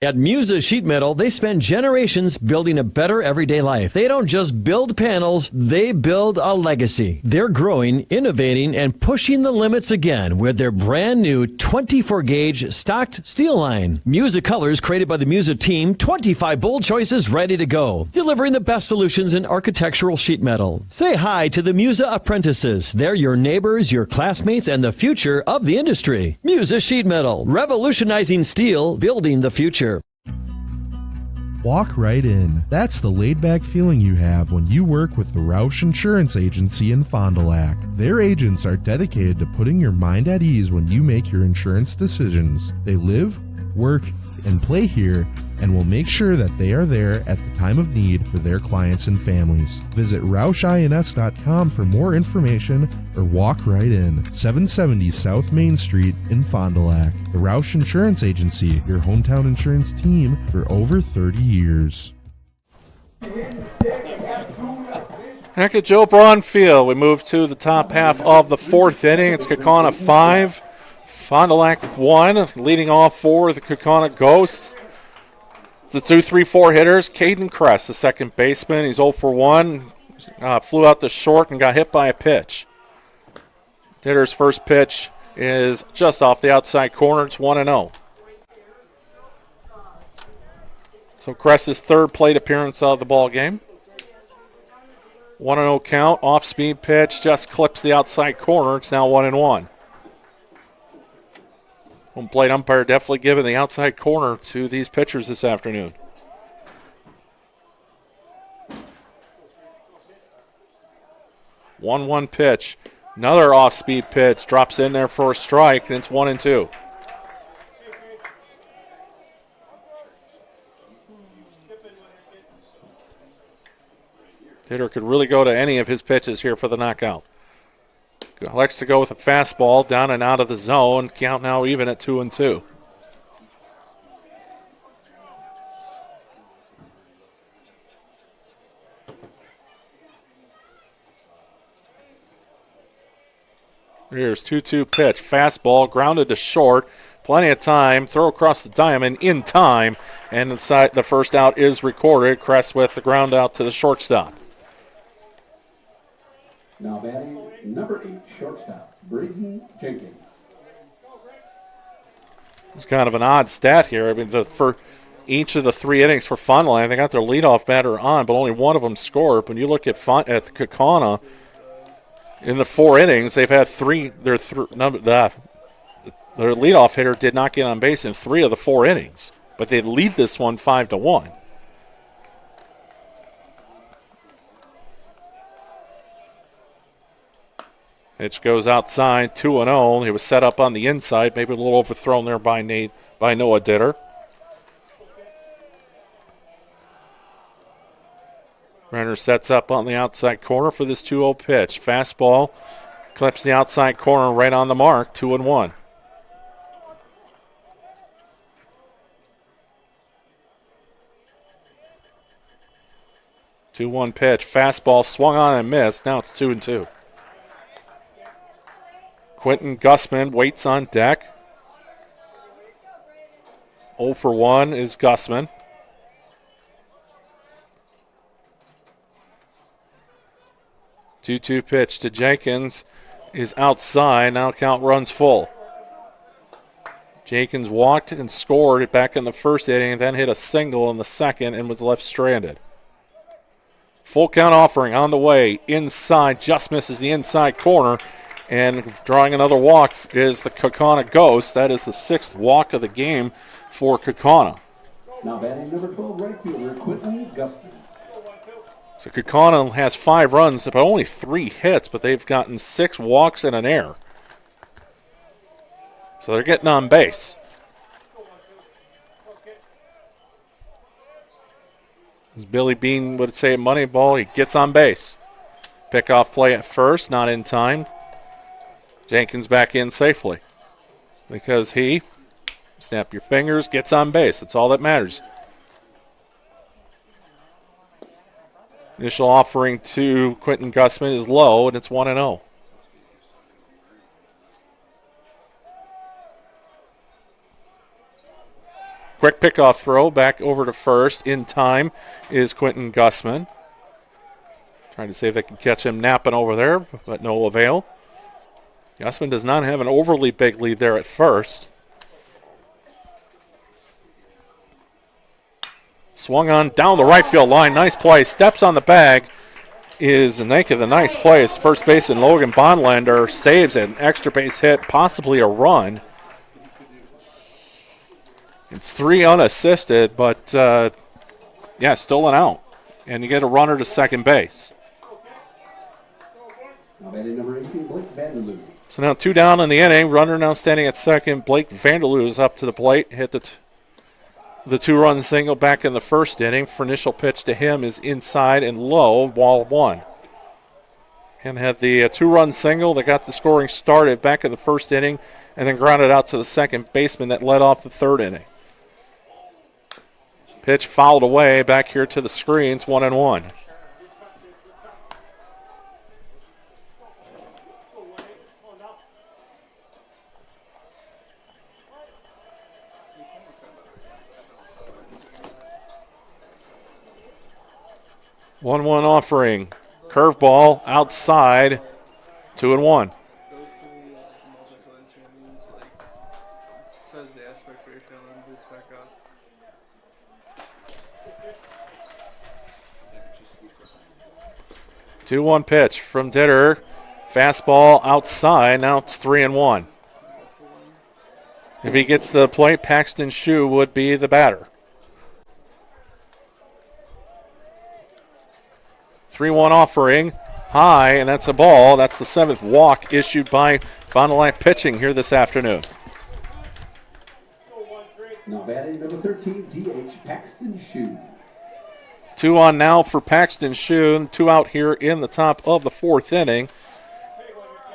S7: At Musa Sheet Metal, they spend generations building a better everyday life. They don't just build panels, they build a legacy. They're growing, innovating, and pushing the limits again with their brand new 24-gauge stocked steel line. Musa colors created by the Musa team, 25 bold choices ready to go. Delivering the best solutions in architectural sheet metal. Say hi to the Musa apprentices. They're your neighbors, your classmates, and the future of the industry. Musa Sheet Metal, revolutionizing steel, building the future.
S8: Walk right in. That's the laid-back feeling you have when you work with the Roush Insurance Agency in Fond du Lac. Their agents are dedicated to putting your mind at ease when you make your insurance decisions. They live, work, and play here and will make sure that they are there at the time of need for their clients and families. Visit RoushINS.com for more information or walk right in. 770 South Main Street in Fond du Lac. The Roush Insurance Agency, your hometown insurance team for over 30 years.
S1: Back at Joe Braun Field, we move to the top half of the fourth inning. It's Kaukauna 5, Fond du Lac 1, leading off for the Kaukauna Ghosts. It's the 2-3-4 hitters. Caden Kress, the second baseman. He's 0 for 1. Flew out to short and got hit by a pitch. Hitter's first pitch is just off the outside corner. It's 1-0. So Kress's third plate appearance of the ball game. 1-0 count. Off-speed pitch just clips the outside corner. It's now 1-1. Home plate umpire definitely giving the outside corner to these pitchers this afternoon. One pitch. Another off-speed pitch. Drops in there for a strike, and it's 1-2. Hitter could really go to any of his pitches here for the knockout. Likes to go with a fastball down and out of the zone. Count now even at 2-2. Here's 2-2 pitch. Fastball grounded to short. Plenty of time. Throw across the diamond in time. And inside the first out is recorded. Kress with the ground out to the shortstop.
S15: Now batting number 8, shortstop, Braden Jenkins.
S1: It's kind of an odd stat here. I mean, for each of the 3 innings for Fond du Lac, they got their leadoff batter on, but only one of them scored. When you look at Kaukauna, in the 4 innings, they've had 3. Their leadoff hitter did not get on base in 3 of the 4 innings, but they lead this one 5-1. Pitch goes outside, 2-0. He was set up on the inside, maybe a little overthrown there by Noah Ditter. Renner sets up on the outside corner for this 2-0 pitch. Fastball clips the outside corner right on the mark, 2-1. Two-one pitch. Fastball swung on and missed. Now it's 2-2. Quentin Gussman waits on deck. 0 for 1 is Gussman. Two-two pitch to Jenkins is outside. Now count runs full. Jenkins walked and scored back in the first inning, then hit a single in the second and was left stranded. Full count offering on the way. Inside, just misses the inside corner. And drawing another walk is the Kaukauna Ghost. That is the 6th walk of the game for Kaukauna.
S15: Now batting number 12, right fielder, Quentin Gussman.
S1: So Kaukauna has 5 runs, but only 3 hits, but they've gotten 6 walks and an error. So they're getting on base. As Billy Bean would say at Moneyball, he gets on base. Pickoff play at first, not in time. Jenkins back in safely because he, snap your fingers, gets on base. That's all that matters. Initial offering to Quentin Gussman is low, and it's 1-0. Quick pickoff throw back over to first. In time is Quentin Gussman. Trying to see if they can catch him napping over there, but no avail. Gussman does not have an overly big lead there at first. Swung on down the right field line. Nice play. Steps on the bag is Aneka. The nice play is first baseman Logan Bondlander saves an extra base hit, possibly a run. It's 3 unassisted, but still an out. And you get a runner to second base.
S15: Now batting number 18, Blake Vanderloo.
S1: So now 2 down in the inning. Runner now standing at second. Blake Vanderloo is up to the plate. Hit the 2-run single back in the first inning. For initial pitch to him is inside and low, ball 1. And had the 2-run single that got the scoring started back in the first inning and then grounded out to the second baseman that led off the third inning. Pitch fouled away back here to the screens, 1-1. One offering. Curveball outside. 2-1.
S18: Says the aspect ratio and boots back up.
S1: 2-1 pitch from Ditter. Fastball outside. Now it's 3-1. If he gets to the plate, Paxton Shue would be the batter. 3-1 offering. High, and that's a ball. That's the 7th walk issued by Fond du Lac pitching here this afternoon.
S15: Now batting number 13, DH Paxton Shue.
S1: 2 on now for Paxton Shue. 2 out here in the top of the 4th inning.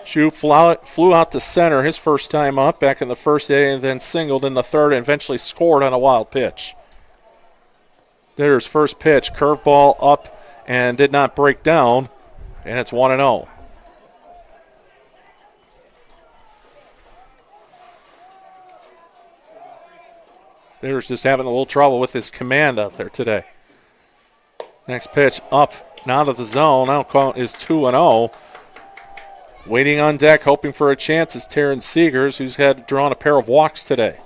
S1: Shue flew out to center his first time up back in the first inning, then singled in the third and eventually scored on a wild pitch. There's first pitch, curveball up and did not break down, and it's 1-0. They're just having a little trouble with his command out there today. Next pitch up, now to the zone. Now count is 2-0. Waiting on deck, hoping for a chance is Terrence Seegers, who's had drawn a pair of walks today.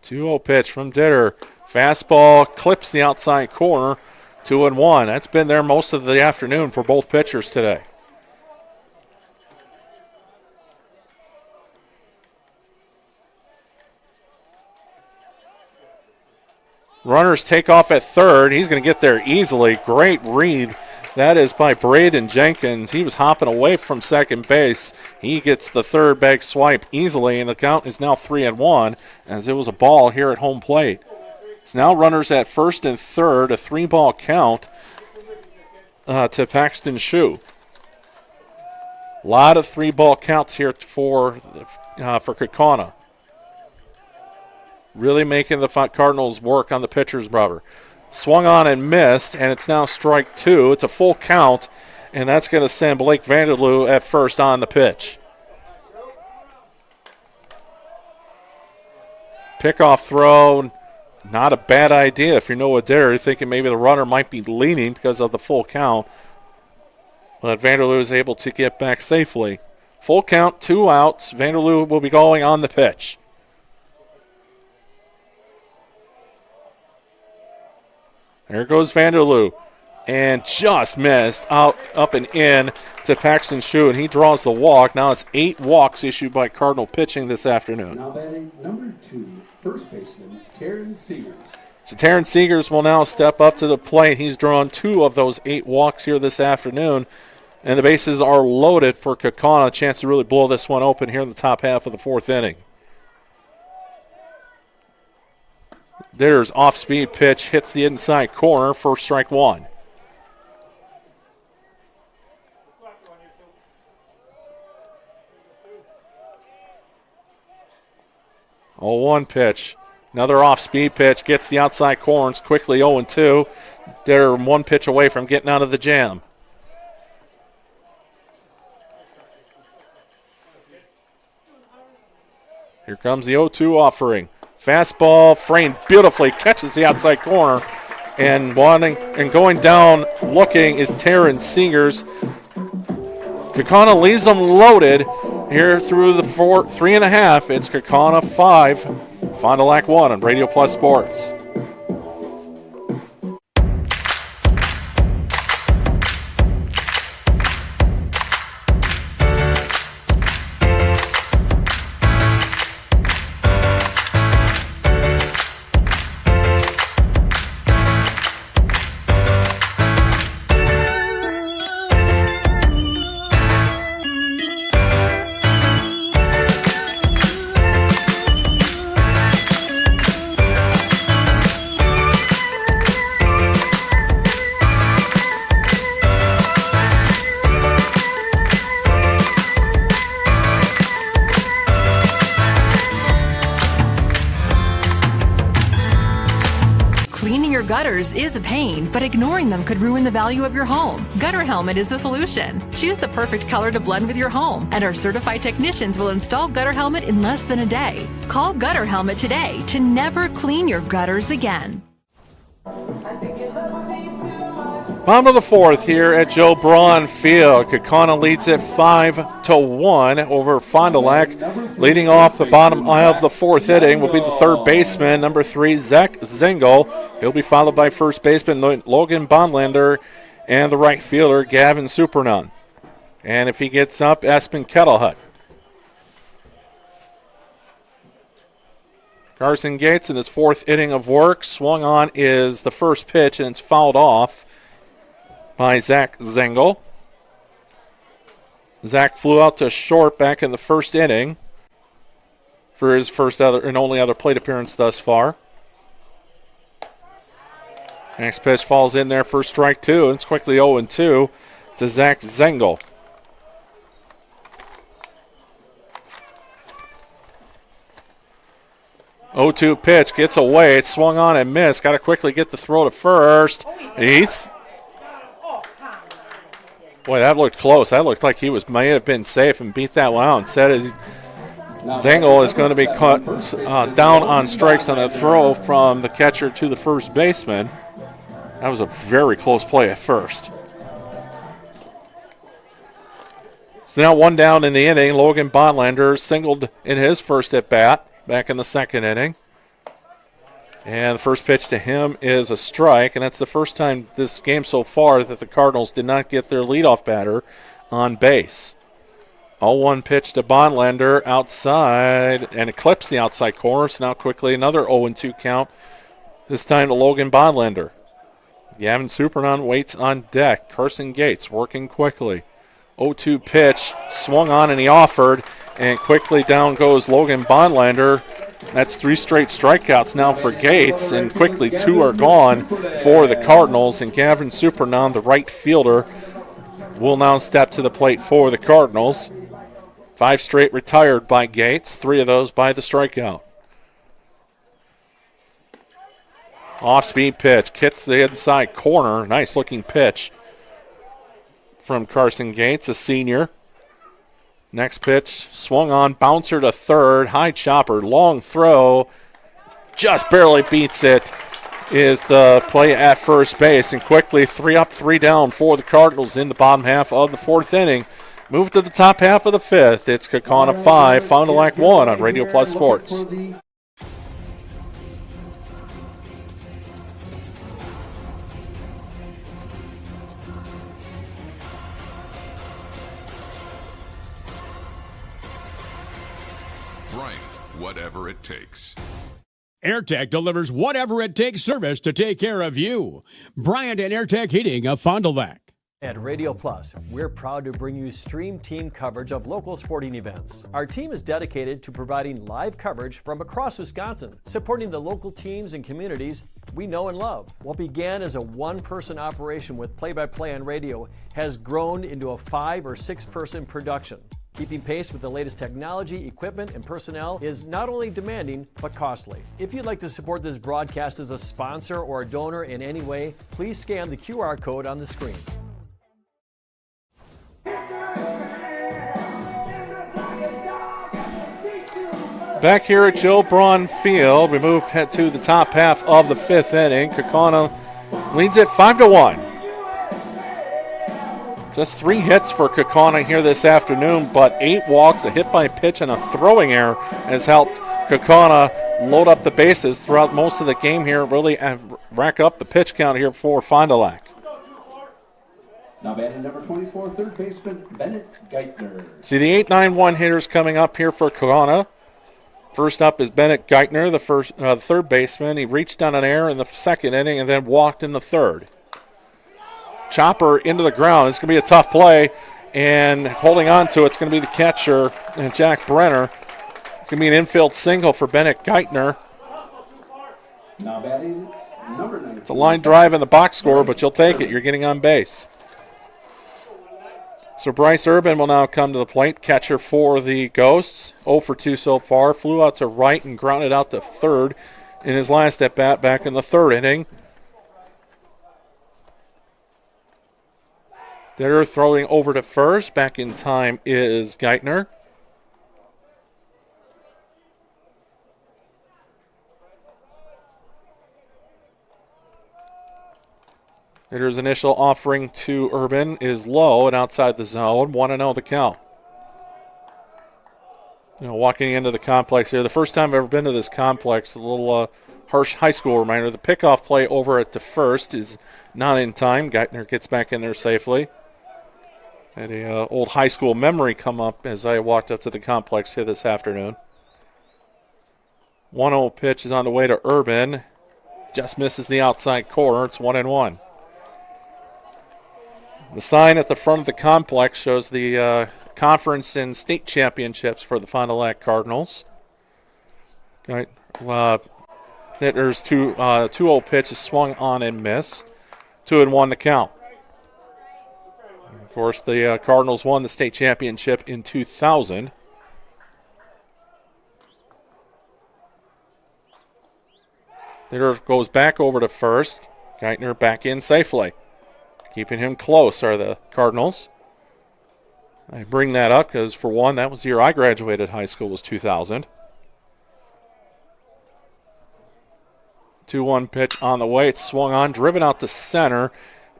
S1: Two-0 pitch from Ditter. Fastball clips the outside corner. 2-1. That's been there most of the afternoon for both pitchers today. Runners take off at third. He's going to get there easily. Great read. That is by Braden Jenkins. He was hopping away from second base. He gets the third bag swipe easily, and the count is now 3-1 as it was a ball here at home plate. It's now runners at first and third, a 3-ball count to Paxton Shue. A lot of 3-ball counts here for Kaukauna. Really making the Cardinals work on the pitcher's rubber. Swung on and missed, and it's now strike two. It's a full count, and that's going to send Blake Vanderloo at first on the pitch. Pickoff throw, not a bad idea if you're Noah Ditter. You're thinking maybe the runner might be leaning because of the full count. But Vanderloo is able to get back safely. Full count, 2 outs. Vanderloo will be going on the pitch. There goes Vanderloo. And just missed out, up and in to Paxton Shue, and he draws the walk. Now it's 8 walks issued by Cardinal pitching this afternoon.
S15: Now batting number 2, first baseman Terrence Seegers.
S1: So Terrence Seegers will now step up to the plate. He's drawn 2 of those 8 walks here this afternoon, and the bases are loaded for Kaukauna. A chance to really blow this one open here in the top half of the 4th inning. Ditter's off-speed pitch hits the inside corner for strike 1. Oh, 1 pitch. Another off-speed pitch gets the outside corner. It's quickly 0-2. They're 1 pitch away from getting out of the jam. Here comes the 0-2 offering. Fastball framed beautifully, catches the outside corner, and going down looking is Terrence Seegers. Kaukauna leaves them loaded here through the 3.5. It's Kaukauna 5, Fond du Lac 1 on Radio Plus Sports.
S10: Gutters is a pain, but ignoring them could ruin the value of your home. Gutter Helmet is the solution. Choose the perfect color to blend with your home, and our certified technicians will install Gutter Helmet in less than a day. Call Gutter Helmet today to never clean your gutters again.
S1: Bottom of the 4th here at Joe Braun Field. Kaukauna leads it 5-1 over Fond du Lac. Leading off the bottom of the 4th inning will be the third baseman, number 3, Zach Zengel. He'll be followed by first baseman Logan Bondlander and the right fielder Gavin Supernon. And if he gets up, Aspen Kettlehut. Carson Gates in his 4th inning of work. Swung on is the first pitch, and it's fouled off by Zach Zengel. Zach flew out to short back in the 1st inning for his first and only other plate appearance thus far. Next pitch falls in there for strike 2. It's quickly 0-2 to Zach Zengel. Oh-2 pitch gets away. It's swung on and missed. Got to quickly get the throw to first. Boy, that looked close. That looked like he may have been safe and beat that one out. Instead, Zengel is going to be cut down on strikes on a throw from the catcher to the first baseman. That was a very close play at first. So now one down in the inning. Logan Bondlander singled in his first at bat back in the second inning. And the first pitch to him is a strike, and that's the first time this game so far that the Cardinals did not get their leadoff batter on base. 0-1 pitch to Bondlander outside, and it clips the outside corner, so now quickly another 0-2 count, this time to Logan Bondlander. Gavin Supernon waits on deck. Carson Gates working quickly. 0-2 pitch, swung on and he offered, and quickly down goes Logan Bondlander. That's 3 straight strikeouts now for Gates, and quickly 2 are gone for the Cardinals, and Gavin Supernon, the right fielder, will now step to the plate for the Cardinals. 5 straight retired by Gates, 3 of those by the strikeout. Off-speed pitch, hits the inside corner. Nice looking pitch from Carson Gates, a senior. Next pitch, swung on, bouncer to third, high chopper, long throw, just barely beats it, is the play at first base. And quickly 3 up, 3 down for the Cardinals in the bottom half of the 4th inning. Move to the top half of the 5th. It's Kaukauna 5, Fond du Lac 1 on Radio Plus Sports.
S11: Whatever it takes.
S14: AirTech delivers whatever it takes service to take care of you. Bryant and AirTech Heating of Fond du Lac.
S7: At Radio Plus, we're proud to bring you stream team coverage of local sporting events. Our team is dedicated to providing live coverage from across Wisconsin, supporting the local teams and communities we know and love. What began as a one-person operation with play-by-play on radio has grown into a 5 or 6-person production. Keeping pace with the latest technology, equipment, and personnel is not only demanding, but costly. If you'd like to support this broadcast as a sponsor or a donor in any way, please scan the QR code on the screen.
S1: Back here at Joe Braun Field, we move to the top half of the 5th inning. Kaukauna leads it 5-1. Just 3 hits for Kaukauna here this afternoon, but 8 walks, a hit by pitch, and a throwing error has helped Kaukauna load up the bases throughout most of the game here, really rack up the pitch count here for Fond du Lac.
S15: Now batting number 24, third baseman Bennett Geithner.
S1: See the 8-9-1 hitters coming up here for Kaukauna. First up is Bennett Geithner, the third baseman. He reached on an error in the second inning and then walked in the third. Chopper into the ground. It's going to be a tough play, and holding on to it's going to be the catcher, Jack Brenner. It's going to be an infield single for Bennett Geithner.
S15: Now batting number 9.
S1: It's a line drive in the box score, but you'll take it. You're getting on base. So Bryce Urban will now come to the plate, catcher for the Ghosts. 0 for 2 so far. Flew out to right and grounded out to third in his last at bat back in the 3rd inning. They're throwing over to first. Back in time is Geithner. Hitter's initial offering to Urban is low and outside the zone. 1-0 the count. Walking into the complex here. The first time I've ever been to this complex, a little harsh high school reminder. The pickoff play over at the first is not in time. Geithner gets back in there safely. Had a old high school memory come up as I walked up to the complex here this afternoon. 1-0 pitch is on the way to Urban. Just misses the outside corner. It's 1-1. The sign at the front of the complex shows the conference and state championships for the Fond du Lac Cardinals. There's 2-0 pitch is swung on and missed. 2-1 the count. Of course, the Cardinals won the state championship in 2000. Hitter goes back over to first. Geithner back in safely. Keeping him close are the Cardinals. I bring that up because, for one, that was the year I graduated high school, was 2000. 2-1 pitch on the way. It's swung on, driven out to center.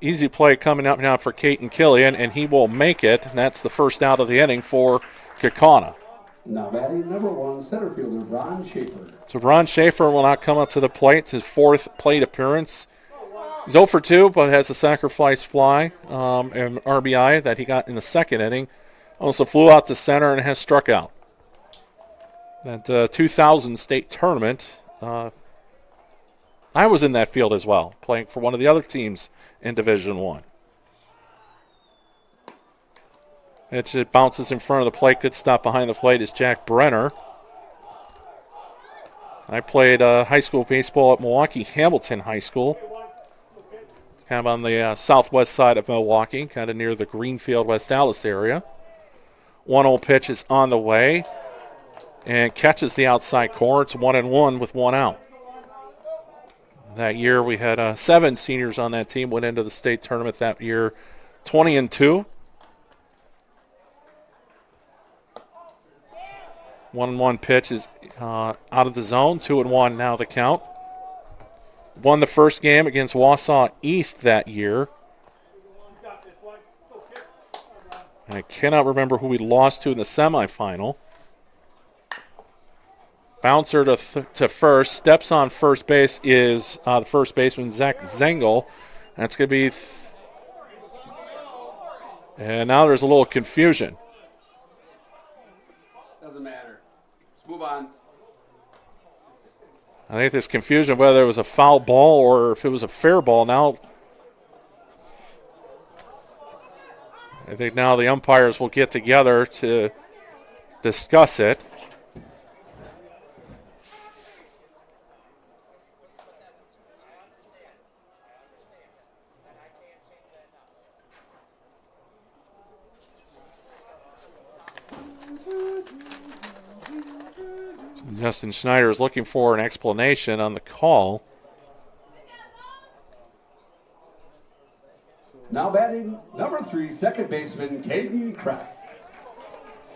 S1: Easy play coming up now for Caden Killian, and he will make it. And that's the first out of the inning for Kaukauna.
S15: Now batting number 1, center fielder Ron Schaefer.
S1: So Ron Schaefer will not come up to the plate. It's his 4th plate appearance. He's 0 for 2, but has a sacrifice fly and RBI that he got in the 2nd inning. Also flew out to center and has struck out. That 2000 state tournament, I was in that field as well, playing for one of the other teams in Division I. It bounces in front of the plate. Good stop behind the plate is Jack Brenner. I played high school baseball at Milwaukee Hamilton High School. Kind of on the southwest side of Milwaukee, kind of near the Greenfield, West Allis area. 1-0 pitch is on the way and catches the outside corner. It's 1-1 with 1 out. That year we had 7 seniors on that team, went into the state tournament that year, 20-2. 1-1 pitch is out of the zone, 2-1 now the count. Won the first game against Wausau East that year. I cannot remember who we lost to in the semifinal. Bouncer to first. Steps on first base is the first baseman, Zach Zengel. That's going to be... and now there's a little confusion.
S20: Doesn't matter. Let's move on.
S1: I think there's confusion whether it was a foul ball or if it was a fair ball. Now, I think now the umpires will get together to discuss it. Justin Schneider is looking for an explanation on the call.
S15: Now batting number 3, second baseman Caden Kress.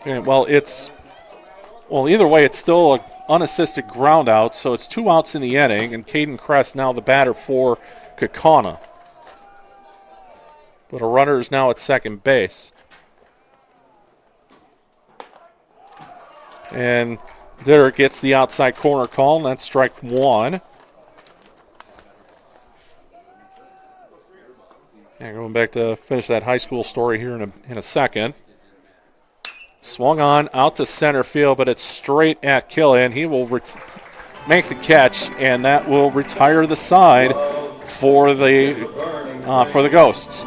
S1: Okay, either way, it's still an unassisted ground out, so it's 2 outs in the inning, and Caden Kress now the batter for Kaukauna. But a runner is now at second base. And Ditter gets the outside corner call, and that's strike 1. And going back to finish that high school story here in a second. Swung on out to center field, but it's straight at Killian. He will make the catch, and that will retire the side for the Ghosts.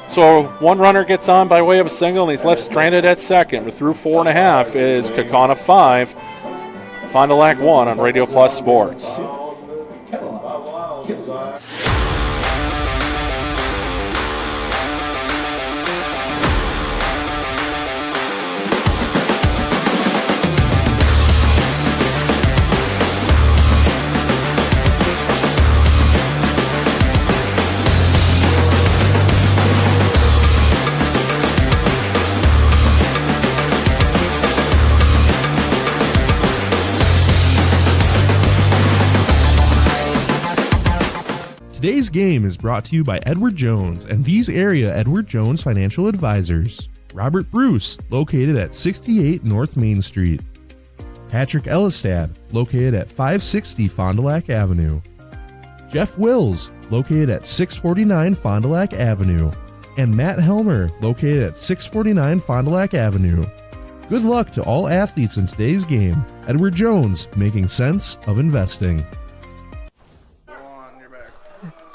S1: So 1 runner gets on by way of a single, and he's left stranded at second. We're through 4.5 is Kaukauna 5. Fond du Lac 1 on Radio Plus Sports.
S8: Today's game is brought to you by Edward Jones and these area Edward Jones financial advisors. Robert Bruce, located at 68 North Main Street. Patrick Ellistad, located at 560 Fond du Lac Avenue. Jeff Wills, located at 649 Fond du Lac Avenue. And Matt Helmer, located at 649 Fond du Lac Avenue. Good luck to all athletes in today's game. Edward Jones, making sense of investing.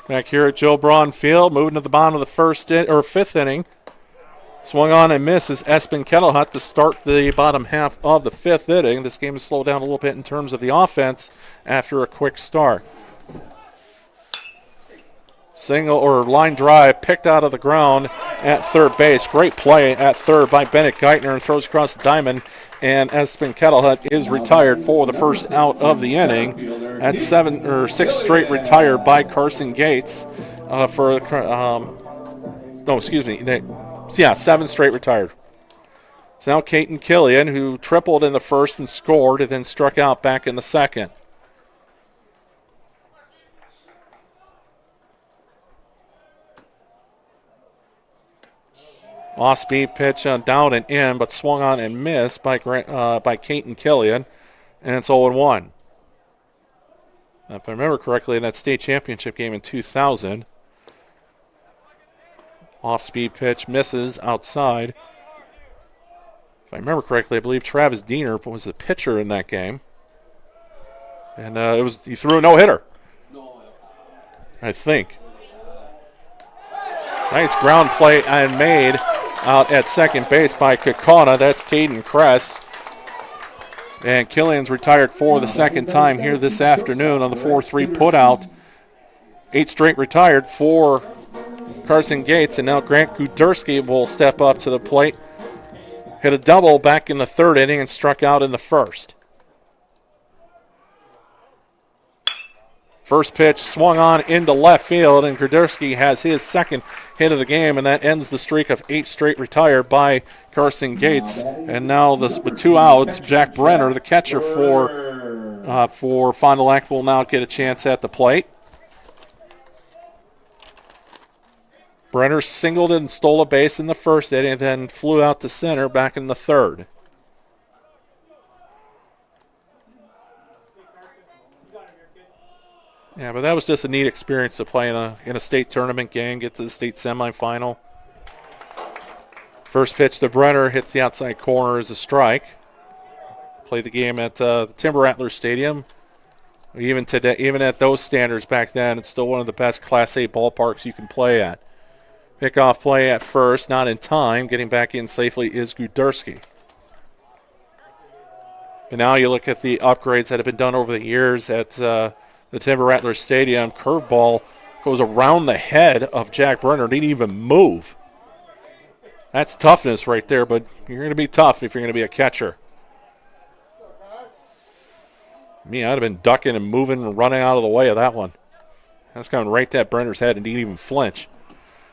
S1: Back here at Joe Braun Field, moving to the bottom of the 5th inning. Swung on and misses Espen Kettlehut to start the bottom half of the 5th inning. This game has slowed down a little bit in terms of the offense after a quick start. Single or line drive picked out of the ground at third base. Great play at third by Bennett Geithner, and throws across the diamond. And Espen Kettlehut is retired for the first out of the inning. That's 6 straight retired by Carson Gates 7 straight retired. It's now Caden Killian, who tripled in the first and scored and then struck out back in the second. Off-speed pitch down and in, but swung on and missed by Caden Killian, and it's 0-1. If I remember correctly, in that state championship game in 2000, off-speed pitch misses outside. If I remember correctly, I believe Travis Diener was the pitcher in that game. And he threw a no-hitter, I think. Nice ground play and made out at second base by Kaukauna. That's Caden Kress. And Killian's retired for the second time here this afternoon on the 4-3 putout. 8 straight retired for Carson Gates, and now Grant Guderski will step up to the plate. Hit a double back in the third inning and struck out in the first. First pitch swung on into left field, and Guderski has his second hit of the game, and that ends the streak of 8 straight retired by Carson Gates. And now with 2 outs, Jack Brenner, the catcher for Fond du Lac, will now get a chance at the plate. Brenner singled and stole a base in the first inning and then flew out to center back in the third. Yeah, but that was just a neat experience to play in a state tournament game, get to the state semifinal. First pitch to Brenner, hits the outside corner as a strike. Played the game at the Timber Rattlers Stadium. Even today, even at those standards back then, it's still one of the best Class A ballparks you can play at. Pickoff play at first, not in time. Getting back in safely is Guderski. But now you look at the upgrades that have been done over the years at the Timber Rattlers Stadium. Curveball goes around the head of Jack Brenner. Didn't even move. That's toughness right there, but you're going to be tough if you're going to be a catcher. Me, I'd have been ducking and moving and running out of the way of that one. That's coming right at Brenner's head and didn't even flinch.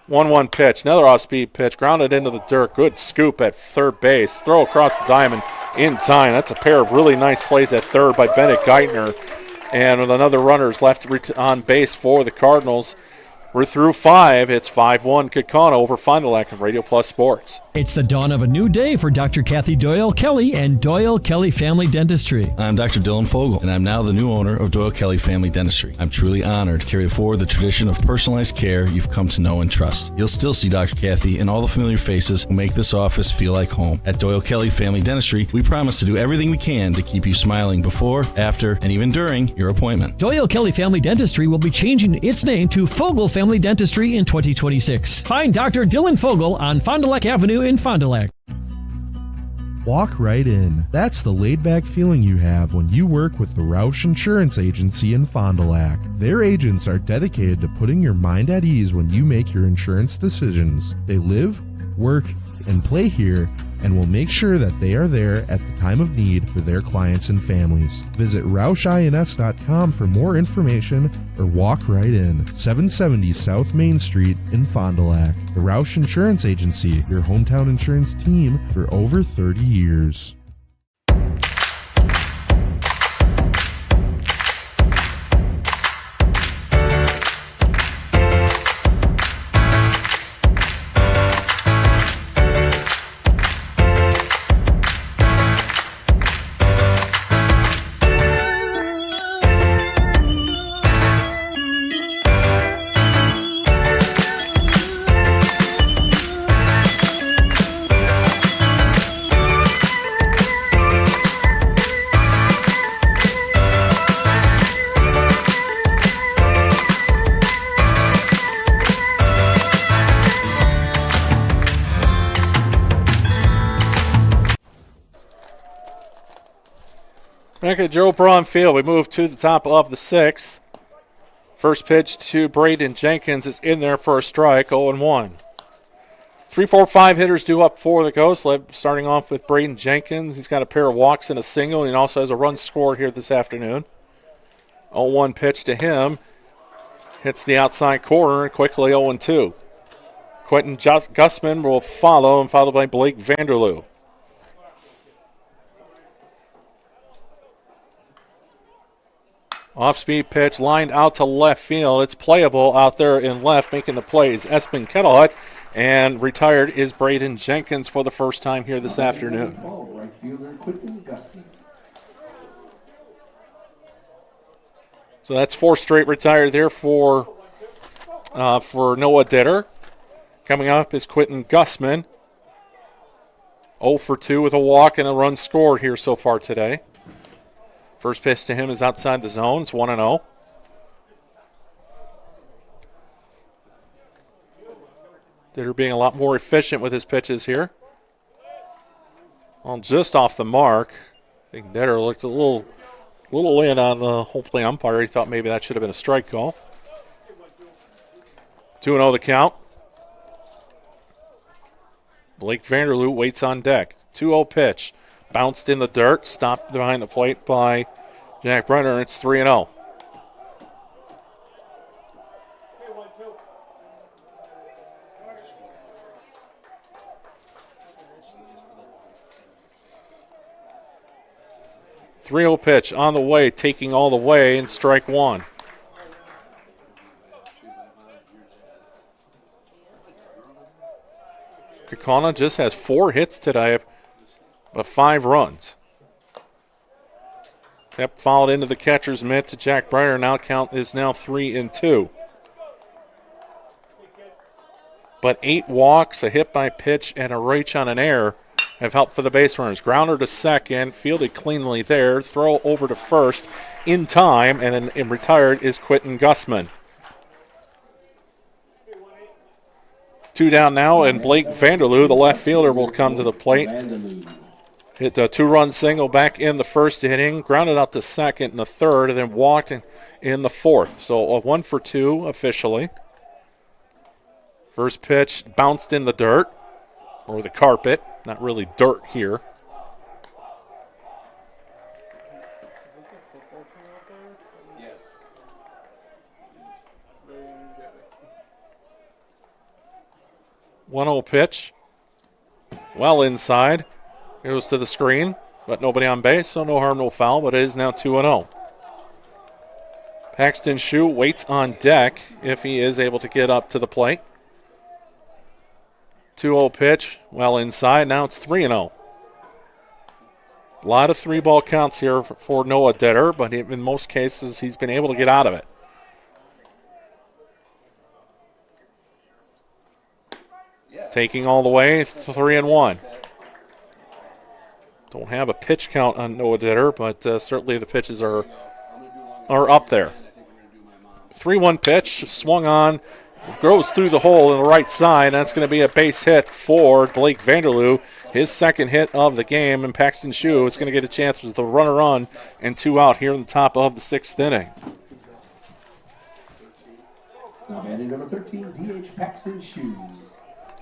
S1: 1-1 pitch, another off-speed pitch, grounded into the dirt. Good scoop at third base. Throw across the diamond in time. That's a pair of really nice plays at third by Bennett Geithner. And with another runner's left on base for the Cardinals. We're through 5. It's 5-1 Kaukauna over Fond du Lac on Radio Plus Sports.
S7: It's the dawn of a new day for Dr. Kathy Doyle Kelly and Doyle Kelly Family Dentistry.
S16: I'm Dr. Dylan Fogel, and I'm now the new owner of Doyle Kelly Family Dentistry. I'm truly honored to carry forward the tradition of personalized care you've come to know and trust. You'll still see Dr. Kathy and all the familiar faces who make this office feel like home. At Doyle Kelly Family Dentistry, we promise to do everything we can to keep you smiling before, after, and even during your appointment.
S7: Doyle Kelly Family Dentistry will be changing its name to Fogel Family Dentistry in 2026. Find Dr. Dylan Fogel on Fond du Lac Avenue in Fond du Lac.
S8: Walk right in. That's the laid-back feeling you have when you work with the Roush Insurance Agency in Fond du Lac. Their agents are dedicated to putting your mind at ease when you make your insurance decisions. They live, work, and play here, and will make sure that they are there at the time of need for their clients and families. Visit RoushINS.com for more information or walk right in. 770 South Main Street in Fond du Lac. The Roush Insurance Agency, your hometown insurance team for over 30 years.
S1: Back at Joe Braun Field, we move to the top of the 6th. First pitch to Braden Jenkins is in there for a strike, 0-1. 3, 4, 5 hitters due up for the Ghost. Starting off with Braden Jenkins. He's got a pair of walks and a single, and he also has a run scored here this afternoon. 0-1 pitch to him. Hits the outside corner, quickly 0-2. Quentin Gussman will follow, and followed by Blake Vanderloo. Off-speed pitch lined out to left field. It's playable out there in left. Making the play is Espen Kettlehut. And retired is Braden Jenkins for the first time here this afternoon. So that's 4 straight retired there for Noah Ditter. Coming up is Quentin Gussman. 0 for 2 with a walk and a run scored here so far today. First pitch to him is outside the zone. It's 1-0. Ditter being a lot more efficient with his pitches here. Well, just off the mark. I think Ditter looked a little in on the home plate umpire. He thought maybe that should have been a strike call. 2-0 the count. Blake Vanderloo waits on deck. 2-0 pitch. Bounced in the dirt. Stopped behind the plate by Jack Brenner. It's 3-0. .3-0 pitch on the way, taking all the way, and strike 1. Kaukauna just has 4 hits today, but 5 runs. Yep, fouled into the catcher's mitt to Jack Brenner. Now count is now 3-2. But 8 walks, a hit by pitch, and a reach on an error have helped for the base runners. Grounder to second, fielded cleanly there. Throw over to first in time, and then retired is Quentin Gussman. 2 down now, and Blake Vanderloo, the left fielder, will come to the plate. Hit a 2-run single back in the first inning, grounded out to second in the third, and then walked in the fourth. So a 1 for 2 officially. First pitch bounced in the dirt, or the carpet. Not really dirt here.
S20: Yes.
S1: 1-0 pitch. Well inside. Goes to the screen, but nobody on base, so no harm, no foul, but it is now 2-0. Paxton Shue waits on deck if he is able to get up to the plate. 2-0 pitch, well inside. Now it's 3-0. A lot of 3-ball counts here for Noah Ditter, but in most cases he's been able to get out of it. Taking all the way, 3-1. Don't have a pitch count on Noah Ditter, but certainly the pitches are up there. 3-1 pitch, swung on, goes through the hole in the right side. That's going to be a base hit for Blake Vanderloo, his second hit of the game, and Paxton Shue is going to get a chance with the runner on and 2 out here in the top of the 6th inning.
S15: Now batting number 13, DH Paxton Shue.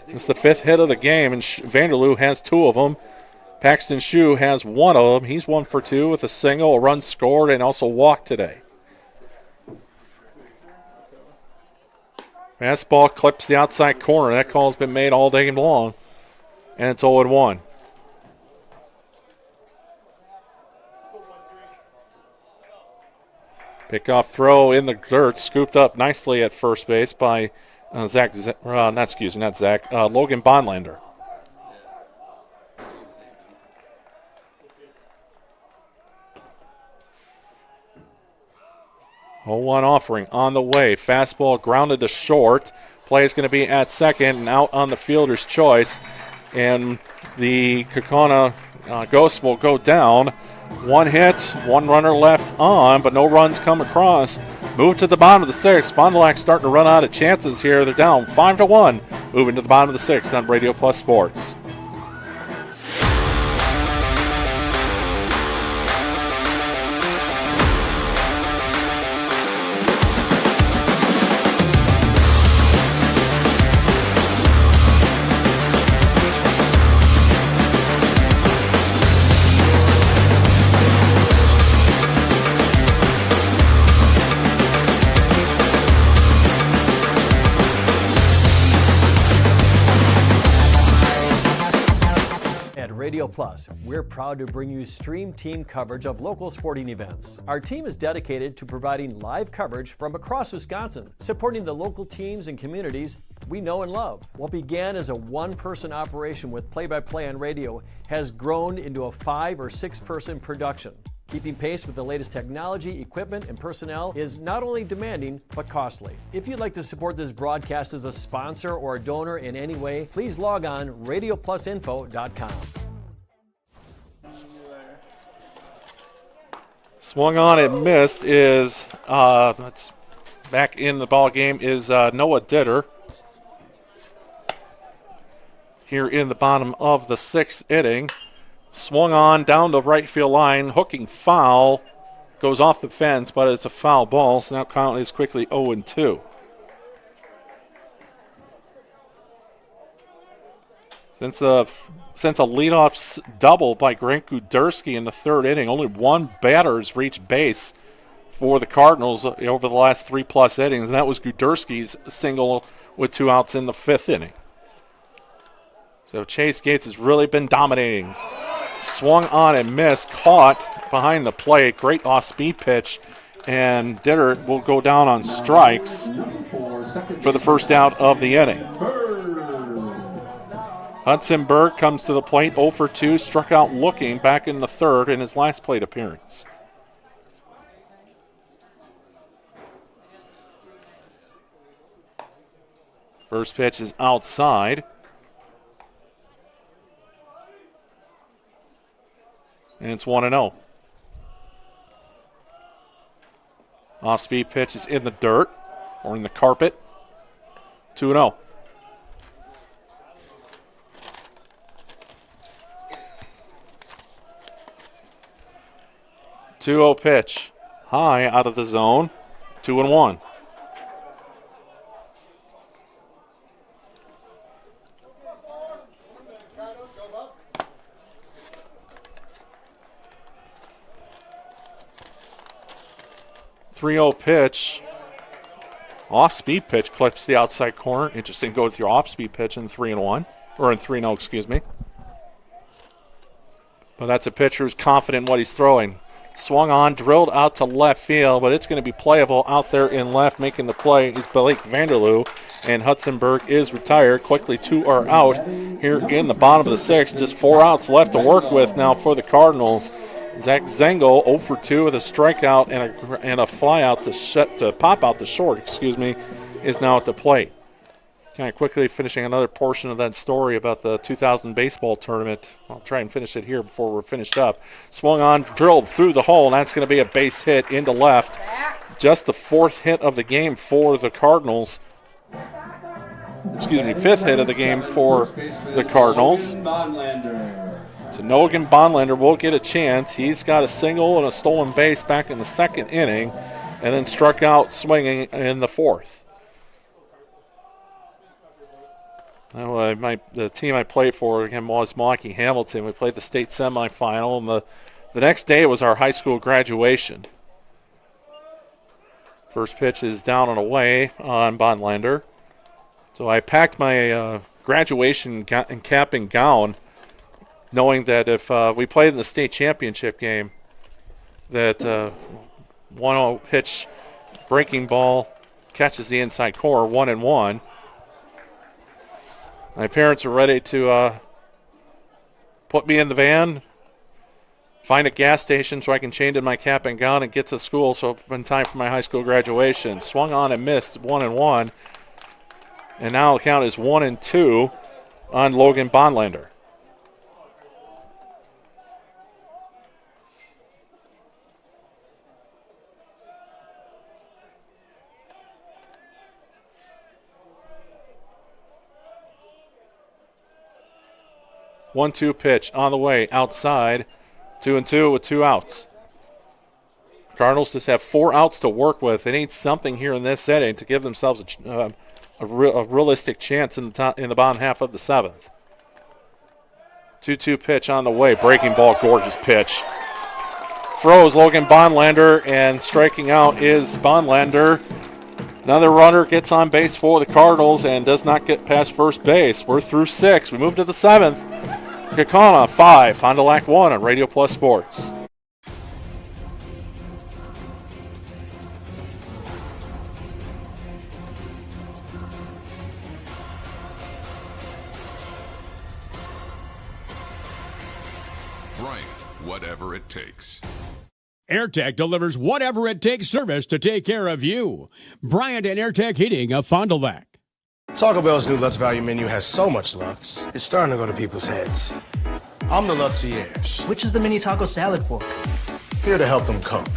S1: It's the 5th hit of the game, and Vanderloo has 2 of them. Paxton Shue has 1 of them. He's 1 for 2 with a single, a run scored, and also walked today. Fastball clips the outside corner. That call's been made all day long, and it's 0-1. Pickoff throw in the dirt, scooped up nicely at first base by Logan Bondlander. Oh, 1 offering on the way. Fastball grounded to short. Play is going to be at second and out on the fielder's choice. And the Kaukauna Ghosts will go down. 1 hit, 1 runner left on, but no runs come across. Move to the bottom of the 6th. Fond du Lac starting to run out of chances here. They're down 5-1. Moving to the bottom of the 6th on Radio Plus Sports.
S7: Radio Plus, we're proud to bring you stream team coverage of local sporting events. Our team is dedicated to providing live coverage from across Wisconsin, supporting the local teams and communities we know and love. What began as a one-person operation with play-by-play on radio has grown into a 5 or 6-person production. Keeping pace with the latest technology, equipment, and personnel is not only demanding, but costly. If you'd like to support this broadcast as a sponsor or a donor in any way, please log on radioplusinfo.com.
S1: Swung on and missed is, that's back in the ball game, is Noah Ditter. Here in the bottom of the 6th inning. Swung on down the right field line, hooking foul, goes off the fence, but it's a foul ball, so now count is quickly 0-2. Since a leadoff double by Grant Guderski in the 3rd inning, only one batter has reached base for the Cardinals over the last 3+ innings, and that was Guderski's single with 2 outs in the 5th inning. So Chase Gates has really been dominating. Swung on and missed, caught behind the plate. Great off-speed pitch, and Ditter will go down on strikes for the first out of the inning. Hudson Berg comes to the plate, 0 for 2, struck out looking back in the 3rd in his last plate appearance. First pitch is outside. And it's 1-0. Off-speed pitch is in the dirt or in the carpet. 2-0. Two-0 pitch. High out of the zone. 2-1. Pitch. Off-speed pitch clips the outside corner. Interesting, go with your off-speed pitch in 3-1. Or in 3-0, excuse me. But that's a pitcher who's confident in what he's throwing. Swung on, drilled out to left field, but it's going to be playable out there in left. Making the play is Blake Vanderloo, and Hudsonberg is retired. Quickly 2 are out here in the bottom of the 6th. Just 4 outs left to work with now for the Cardinals. Zach Zengel 0 for 2 with a strikeout and a fly out to pop out to short, is now at the plate. Kind of quickly finishing another portion of that story about the 2000 baseball tournament. I'll try and finish it here before we're finished up. Swung on, drilled through the hole, and that's going to be a base hit into left. Just the 4th hit of the game for the Cardinals. 5th hit of the game for the Cardinals. So Nogan Bonlander will get a chance. He's got a single and a stolen base back in the 2nd inning, and then struck out swinging in the 4th. The team I played for again was Milwaukee Hamilton. We played the state semifinal, and the next day was our high school graduation. First pitch is down and away on Bonlander. So I packed my graduation cap and gown, knowing that if we played in the state championship game, that 1-0 pitch, breaking ball, catches the inside corner, 1-1. My parents are ready to put me in the van, find a gas station so I can change in my cap and gown and get to school so in time for my high school graduation. Swung on and missed, 1-1. And now the count is 1-2 on Logan Bonlander. One-two pitch on the way outside. 2-2 with 2 outs. Cardinals just have 4 outs to work with. They need something here in this inning to give themselves a realistic chance in the bottom half of the 7th. 2-2 pitch on the way. Breaking ball, gorgeous pitch. Throws Logan Bonlander, and striking out is Bonlander. Another runner gets on base for the Cardinals and does not get past first base. We're through 6. We move to the 7th. Kaukauna 5, Fond du Lac 1 on Radio Plus Sports.
S11: Bryant, whatever it takes.
S14: AirTech delivers whatever it takes service to take care of you. Bryant and AirTech Heating of Fond du Lac.
S9: Taco Bell's new Lutz Value menu has so much Lutz, it's starting to go to people's heads. I'm the Lutzierge.
S19: Which is the mini taco salad fork?
S9: Here to help them cope.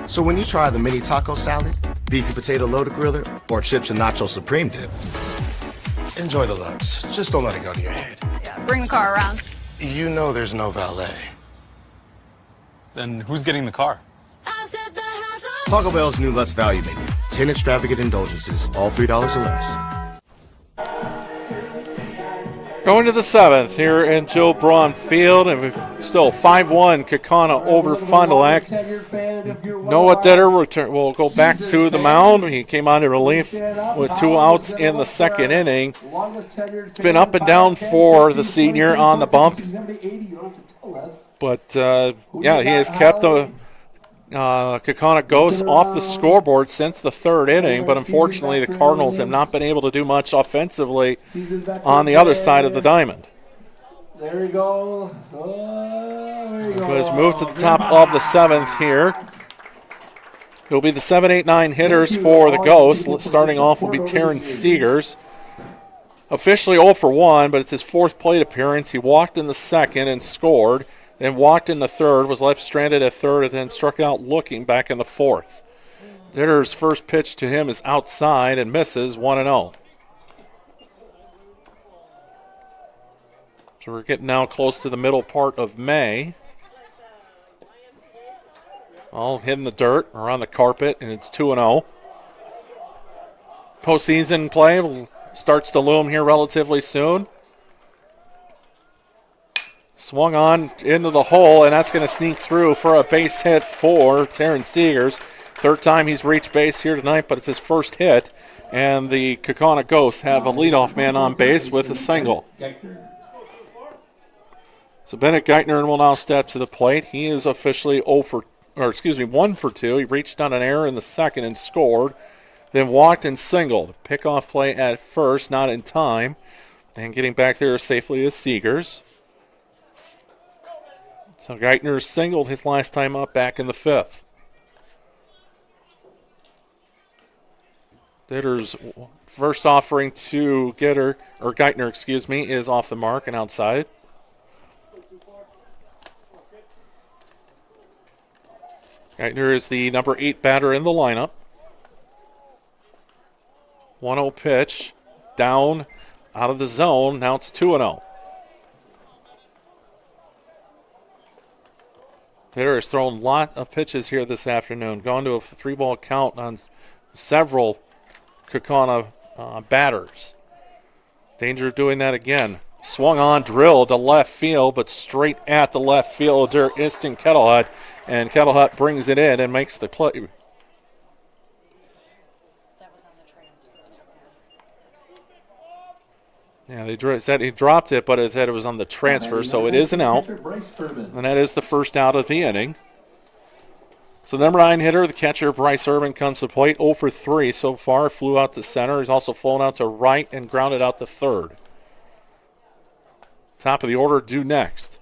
S9: So when you try the mini taco salad, beefy potato loaded griller, or chips and nacho supreme dip, enjoy the Lutz. Just don't let it go to your head.
S21: Yeah, bring the car around.
S9: You know there's no valet.
S12: Then who's getting the car?
S9: Taco Bell's new Lutz Value menu. 10 extravagant indulgences, all $3 or less.
S1: Going to the 7th here in Joe Braun Field, and we're still 5-1 Kaukauna over Fond du Lac. Noah Ditter will go back to the mound. He came on in relief with 2 outs in the second inning. It's been up and down for the senior on the bump. But, yeah, he has kept the Kaukauna Ghosts off the scoreboard since the third inning, but unfortunately the Cardinals have not been able to do much offensively on the other side of the diamond.
S15: There you go. There you go.
S1: Has moved to the top of the 7th here. It'll be the 7, 8, 9 hitters for the Ghosts. Starting off will be Terrence Seegers. Officially 0 for 1, but it's his 4th plate appearance. He walked in the second and scored. Then walked in the third, was left stranded at third, and then struck out looking back in the 4th. Ditter's first pitch to him is outside and misses 1-0. So we're getting now close to the middle part of May. All hitting the dirt or on the carpet, and it's 2-0. Postseason play starts to loom here relatively soon. Swung on into the hole, and that's going to sneak through for a base hit for Terrence Seegers. Third time he's reached base here tonight, but it's his first hit. And the Kaukauna Ghosts have a leadoff man on base with a single. So Bennett Geithner will now step to the plate. He is officially 1 for 2. He reached on an error in the second and scored. Then walked and singled. Pickoff play at first, not in time. And getting back there safely is Seegers. So Geithner singled his last time up back in the 5th. Ditter's first offering to Geithner, is off the mark and outside. Geithner is the number 8 batter in the lineup. 1-0 pitch, down, out of the zone. Now it's 2-0. Ditter has thrown a lot of pitches here this afternoon, gone to a 3-ball count on several Kaukauna batters. Danger of doing that again. Swung on, drilled to left field, but straight at the left fielder, Easton Kettlehut, and Kettlehut brings it in and makes the play. Yeah, they said he dropped it, but it said it was on the transfer, so it is an out. And that is the first out of the inning. So the number 9 hitter, the catcher, Bryce Urban, comes to plate. 0 for 3 so far. Flew out to center. He's also flown out to right and grounded out to third. Top of the order due next.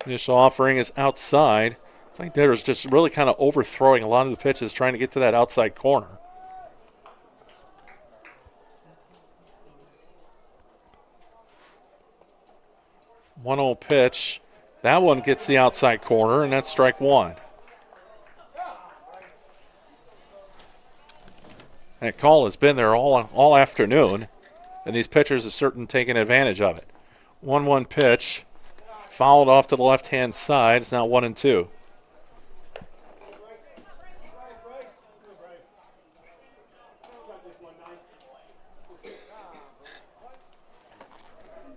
S1: Initial offering is outside. It's like Ditter's just really kind of overthrowing a lot of the pitches, trying to get to that outside corner. One-0 pitch. That one gets the outside corner, and that's strike 1. That call has been there all afternoon, and these pitchers have certainly taken advantage of it. 1-1 pitch, fouled off to the left-hand side. It's now 1-2.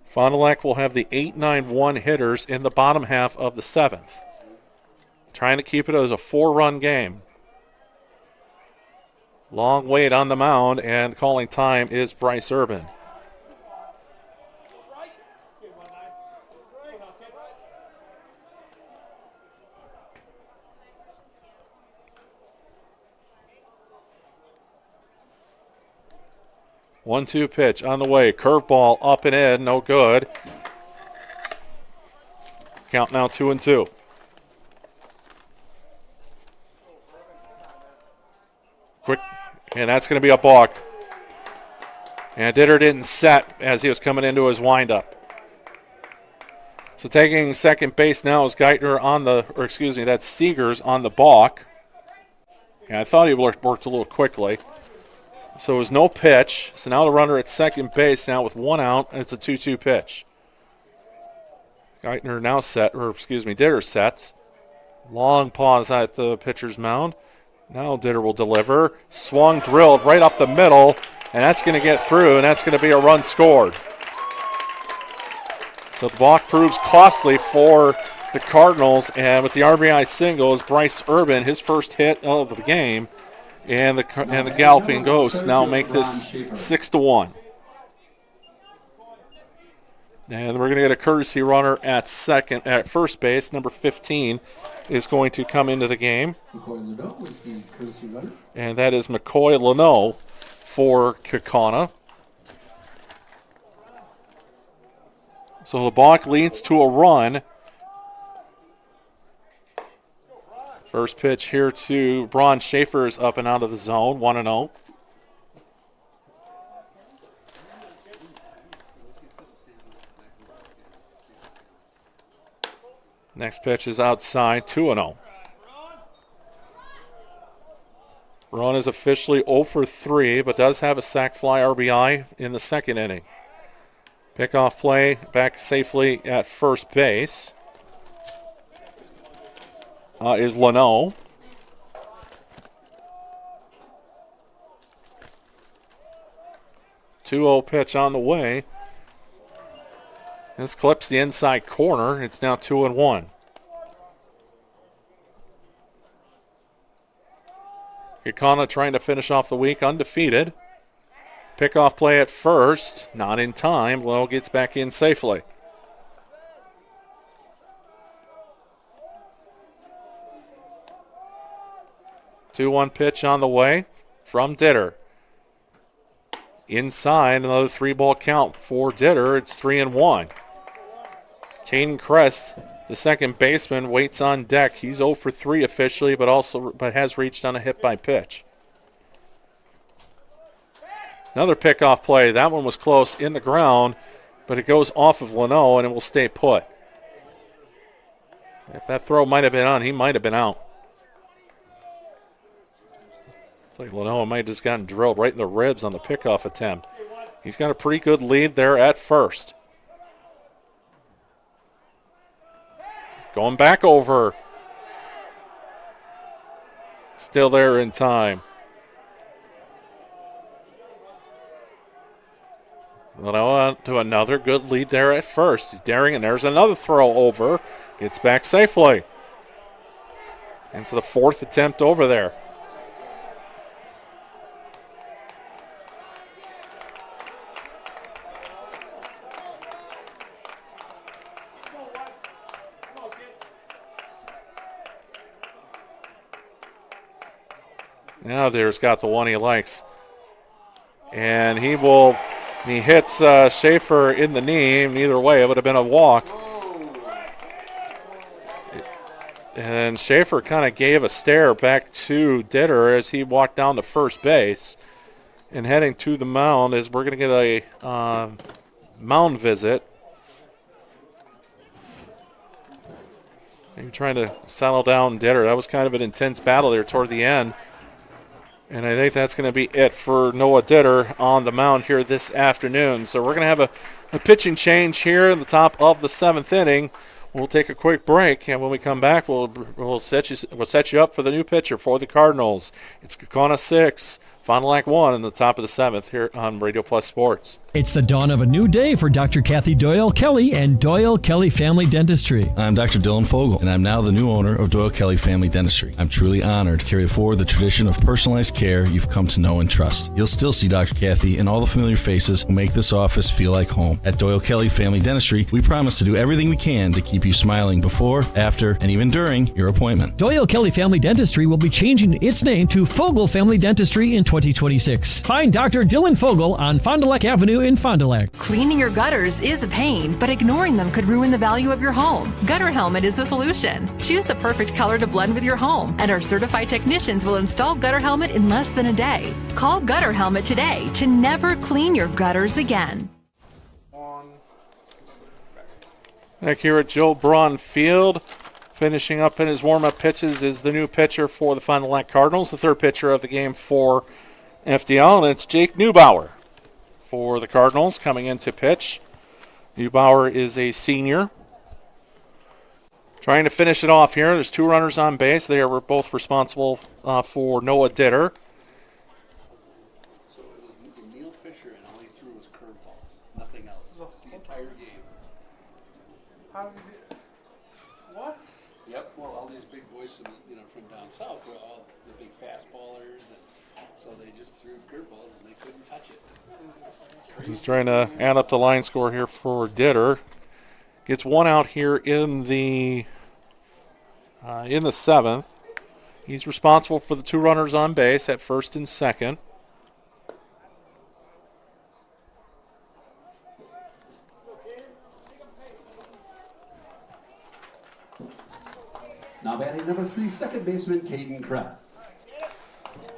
S1: Fond du Lac will have the 8-9-1 hitters in the bottom half of the 7th. Trying to keep it as a 4-run game. Long wait on the mound, and calling time is Bryce Urban. 1-2 pitch on the way. Curveball up and in, no good. Count now 2-2. Quick, and that's going to be a balk. And Ditter didn't set as he was coming into his windup. So taking second base now is Geithner that's Seegers on the balk. And I thought he worked a little quickly. So it was no pitch. So now the runner at second base now with 1 out, and it's a 2-2 pitch. Geithner now Ditter sets. Long pause at the pitcher's mound. Now Ditter will deliver. Swung, drilled right up the middle, and that's going to get through, and that's going to be a run scored. So the balk proves costly for the Cardinals, and with the RBI singles, Bryce Urban, his first hit of the game, and the Galloping Ghosts now make this 6-1. And we're going to get a courtesy runner at first base. Number 15 is going to come into the game. And that is McCoy Leno for Kaukauna. So the balk leads to a run. First pitch here to Braun Schaefer is up and out of the zone, 1-0. Next pitch is outside, 2-0. Braun is officially 0 for 3, but does have a sac fly RBI in the second inning. Pickoff play back safely at first base is Leno. Two-0 pitch on the way. This clips the inside corner. It's now 2-1. Kaukauna trying to finish off the week undefeated. Pickoff play at first. Not in time. Lowe gets back in safely. Two-one pitch on the way from Ditter. Inside, another 3-ball count for Ditter. It's 3-1. Caden Crest, the second baseman, waits on deck. He's 0 for 3 officially, but has reached on a hit by pitch. Another pickoff play. That one was close in the ground, but it goes off of Leno and it will stay put. If that throw might have been on, he might have been out. It's like Leno might have just gotten drilled right in the ribs on the pickoff attempt. He's got a pretty good lead there at first. Going back over. Still there in time. Leno to another good lead there at first. He's daring, and there's another throw over. Gets back safely. Into the fourth attempt over there. Now Ditter's got the one he likes. And he hits Schaefer in the knee. Either way, it would have been a walk. And Schaefer kind of gave a stare back to Ditter as he walked down to first base. And heading to the mound as we're going to get a mound visit. Maybe trying to settle down Ditter. That was kind of an intense battle there toward the end. And I think that's going to be it for Noah Ditter on the mound here this afternoon. So we're going to have a pitching change here in the top of the 7th inning. We'll take a quick break, and when we come back, we'll set you up for the new pitcher for the Cardinals. It's Kaukauna 6, Fond du Lac 1 in the top of the 7th here on Radio Plus Sports.
S7: It's the dawn of a new day for Dr. Kathy Doyle Kelly and Doyle Kelly Family Dentistry.
S16: I'm Dr. Dylan Fogel, and I'm now the new owner of Doyle Kelly Family Dentistry. I'm truly honored to carry forward the tradition of personalized care you've come to know and trust. You'll still see Dr. Kathy and all the familiar faces who make this office feel like home. At Doyle Kelly Family Dentistry, we promise to do everything we can to keep you smiling before, after, and even during your appointment.
S7: Doyle Kelly Family Dentistry will be changing its name to Fogel Family Dentistry in 2026. Find Dr. Dylan Fogel on Fond du Lac Avenue in Fond du Lac.
S10: Cleaning your gutters is a pain, but ignoring them could ruin the value of your home. Gutter Helmet is the solution. Choose the perfect color to blend with your home, and our certified technicians will install Gutter Helmet in less than a day. Call Gutter Helmet today to never clean your gutters again.
S1: Back here at Joe Braun Field, finishing up in his warm-up pitches is the new pitcher for the Fond du Lac Cardinals, the third pitcher of the game for FDL, and it's Jake Neubauer for the Cardinals coming in to pitch. Neubauer is a senior. Trying to finish it off here. There's two runners on base. They are both responsible for Noah Ditter.
S20: So it was Neil Fisher, and all he threw was curveballs, nothing else. The entire game.
S18: What?
S20: Yep. Well, all these big boys from down south were all the big fastballers, and so they just threw curveballs and they couldn't touch it.
S1: He's trying to add up the line score here for Ditter. Gets one out here in the seventh. He's responsible for the two runners on base at first and second.
S15: Now batting number 3, second baseman Caden Kress.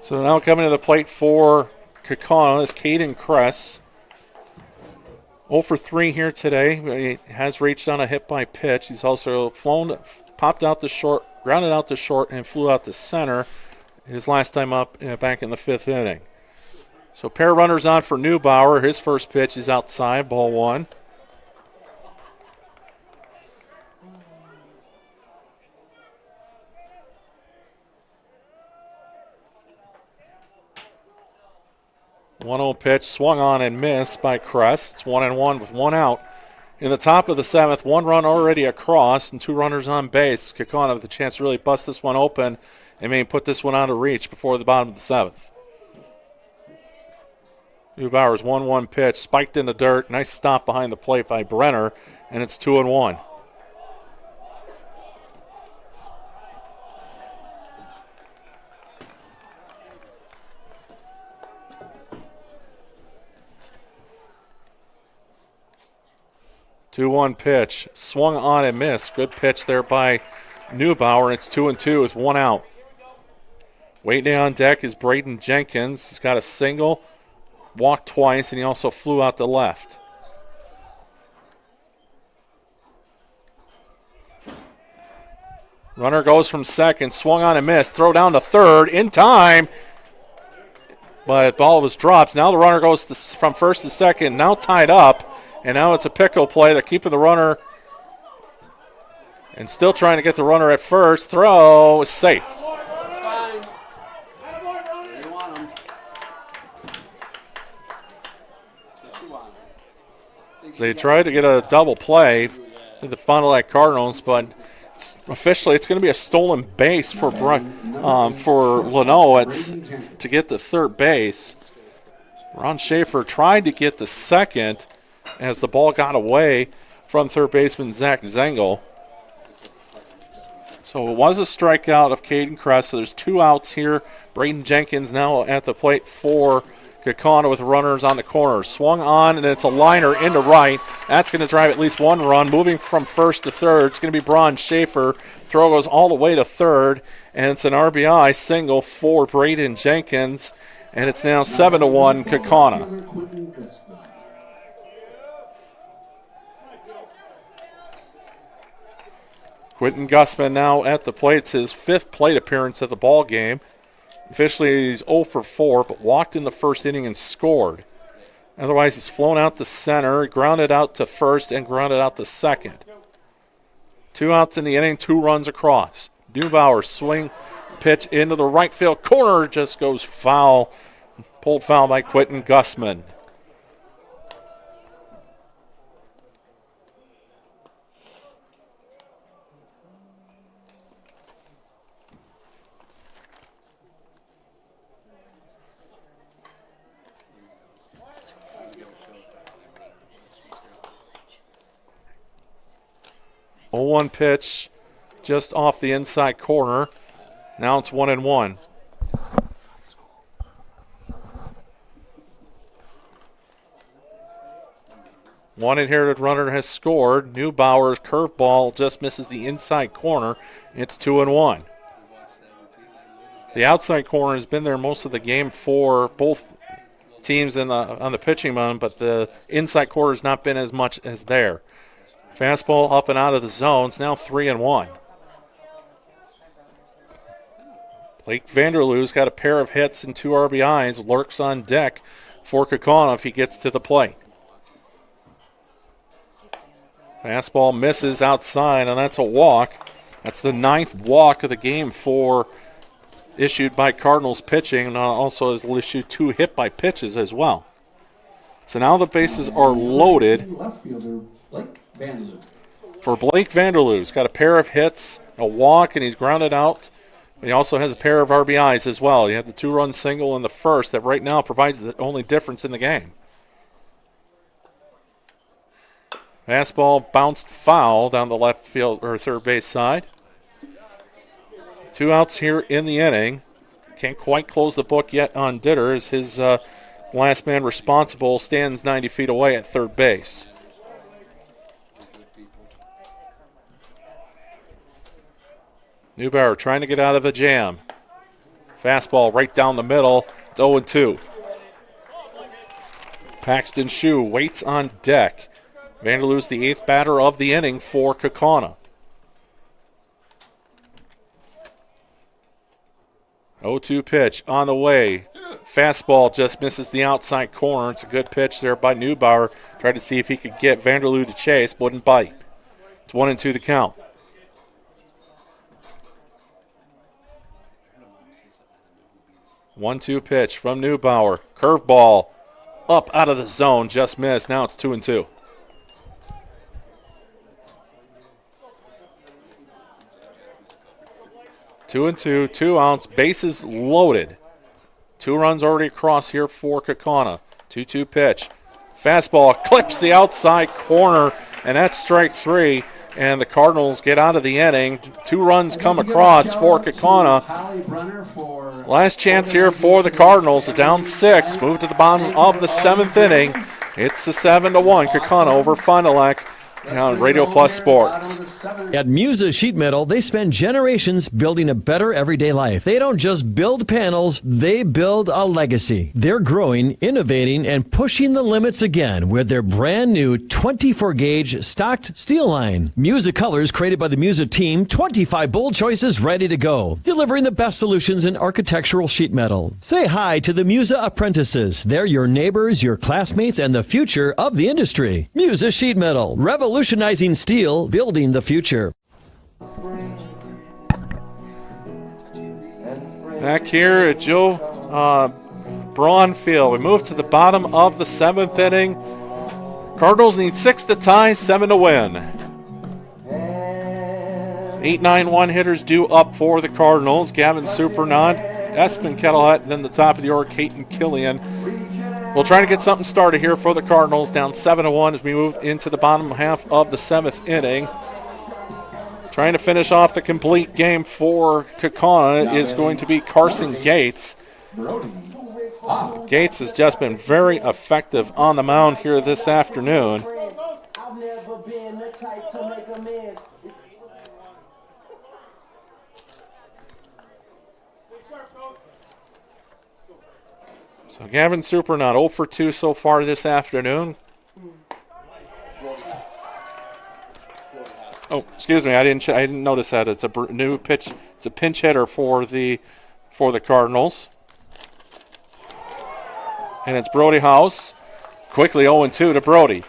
S1: So now coming to the plate for Kaukauna is Caden Kress. 0 for 3 here today. He has reached on a hit by pitch. He's also popped out to short, grounded out to short, and flew out to center his last time up back in the 5th inning. So pair of runners on for Neubauer. His first pitch is outside, ball 1. One-0 pitch, swung on and missed by Kress. It's 1-1 with one out. In the top of the 7th, one run already across and two runners on base. Kaukauna with a chance to really bust this one open and maybe put this one out of reach before the bottom of the 7th. Neubauer's 1-1 pitch, spiked in the dirt. Nice stop behind the plate by Brenner, and it's 2-1. Two-one pitch, swung on and missed. Good pitch there by Neubauer. It's 2-2 with one out. Waiting on deck is Braden Jenkins. He's got a single, walked twice, and he also flew out to left. Runner goes from second, swung on and missed. Throw down to third in time, but ball was dropped. Now the runner goes from first to second, now tied up. And now it's a pickle play. They're keeping the runner and still trying to get the runner at first. Throw is safe.
S20: It's fine. Where you want him. That's what you want him.
S1: They tried to get a double play to the Fond du Lac Cardinals, but officially it's going to be a stolen base for Leno. It's to get to third base. Ron Schaefer tried to get to second as the ball got away from third baseman Zach Zengel. So it was a strikeout of Caden Kress. So there's two outs here. Braden Jenkins now at the plate for Kaukauna with runners on the corner. Swung on, and it's a liner into right. That's going to drive at least one run. Moving from first to third, it's going to be Braun Schaefer. Throw goes all the way to third, and it's an RBI single for Braden Jenkins, and it's now 7-1 Kaukauna. Quentin Gussman now at the plate. It's his 5th plate appearance at the ball game. Officially, he's 0 for 4, but walked in the first inning and scored. Otherwise, he's flown out to center, grounded out to first, and grounded out to second. 2 outs in the inning, 2 runs across. Neubauer swing, pitch into the right field corner, just goes foul. Pulled foul by Quentin Gussman. 0-1 pitch just off the inside corner. Now it's 1-1. One inherited runner has scored. Neubauer's curveball just misses the inside corner. It's 2-1. The outside corner has been there most of the game for both teams on the pitching mound, but the inside corner has not been as much as there. Fastball up and out of the zone. It's now 3-1. Blake Vanderloo's got a pair of hits and 2 RBIs. Lurks on deck for Kaukauna if he gets to the plate. Fastball misses outside, and that's a walk. That's the 9th walk of the game issued by Cardinals pitching, and also has issued 2 hit by pitches as well. So now the bases are loaded for Blake Vanderloo. He's got a pair of hits, a walk, and he's grounded out. He also has a pair of RBIs as well. He had the 2-run single in the first that right now provides the only difference in the game. Fastball bounced foul down the left field or third base side. 2 outs here in the inning. Can't quite close the book yet on Ditter as his last man responsible stands 90 feet away at third base. Neubauer trying to get out of the jam. Fastball right down the middle. It's 0-2. Paxton Shue waits on deck. Vanderloo's the 8th batter of the inning for Kaukauna. 0-2 pitch on the way. Fastball just misses the outside corner. It's a good pitch there by Neubauer. Tried to see if he could get Vanderloo to chase, wouldn't bite. It's 1-2 to count. One-two pitch from Neubauer. Curveball up out of the zone, just missed. Now it's 2-2. 2-2, 2 outs, bases loaded. 2 runs already across here for Kaukauna. 2-2 pitch. Fastball clips the outside corner, and that's strike 3. And the Cardinals get out of the inning. 2 runs come across for Kaukauna. Last chance here for the Cardinals. Down 6, move to the bottom of the 7th inning. It's the 7-1 Kaukauna over Fond du Lac on Radio Plus Sports.
S7: At Musa Sheet Metal, they spend generations building a better everyday life. They don't just build panels, they build a legacy. They're growing, innovating, and pushing the limits again with their brand new 24-gauge stocked steel line. Musa colors created by the Musa team, 25 bold choices ready to go, delivering the best solutions in architectural sheet metal. Say hi to the Musa apprentices. They're your neighbors, your classmates, and the future of the industry. Musa Sheet Metal, revolutionizing steel, building the future.
S1: Back here at Joe Braun Field, we move to the bottom of the 7th inning. Cardinals need 6 to tie, 7 to win. 8-9-1 hitters due up for the Cardinals. Gavin Supernod, Espen Kettlehat, then the top of the order, Caton Killian. We'll try to get something started here for the Cardinals, down 7-1 as we move into the bottom half of the 7th inning. Trying to finish off the complete game for Kaukauna is going to be Carson Gates. Gates has just been very effective on the mound here this afternoon. So Gavin Supernod 0 for 2 so far this afternoon. Oh, excuse me, I didn't notice that. It's a new pitch. It's a pinch hitter for the Cardinals. And it's Brody House. Quickly 0-2 to Brody.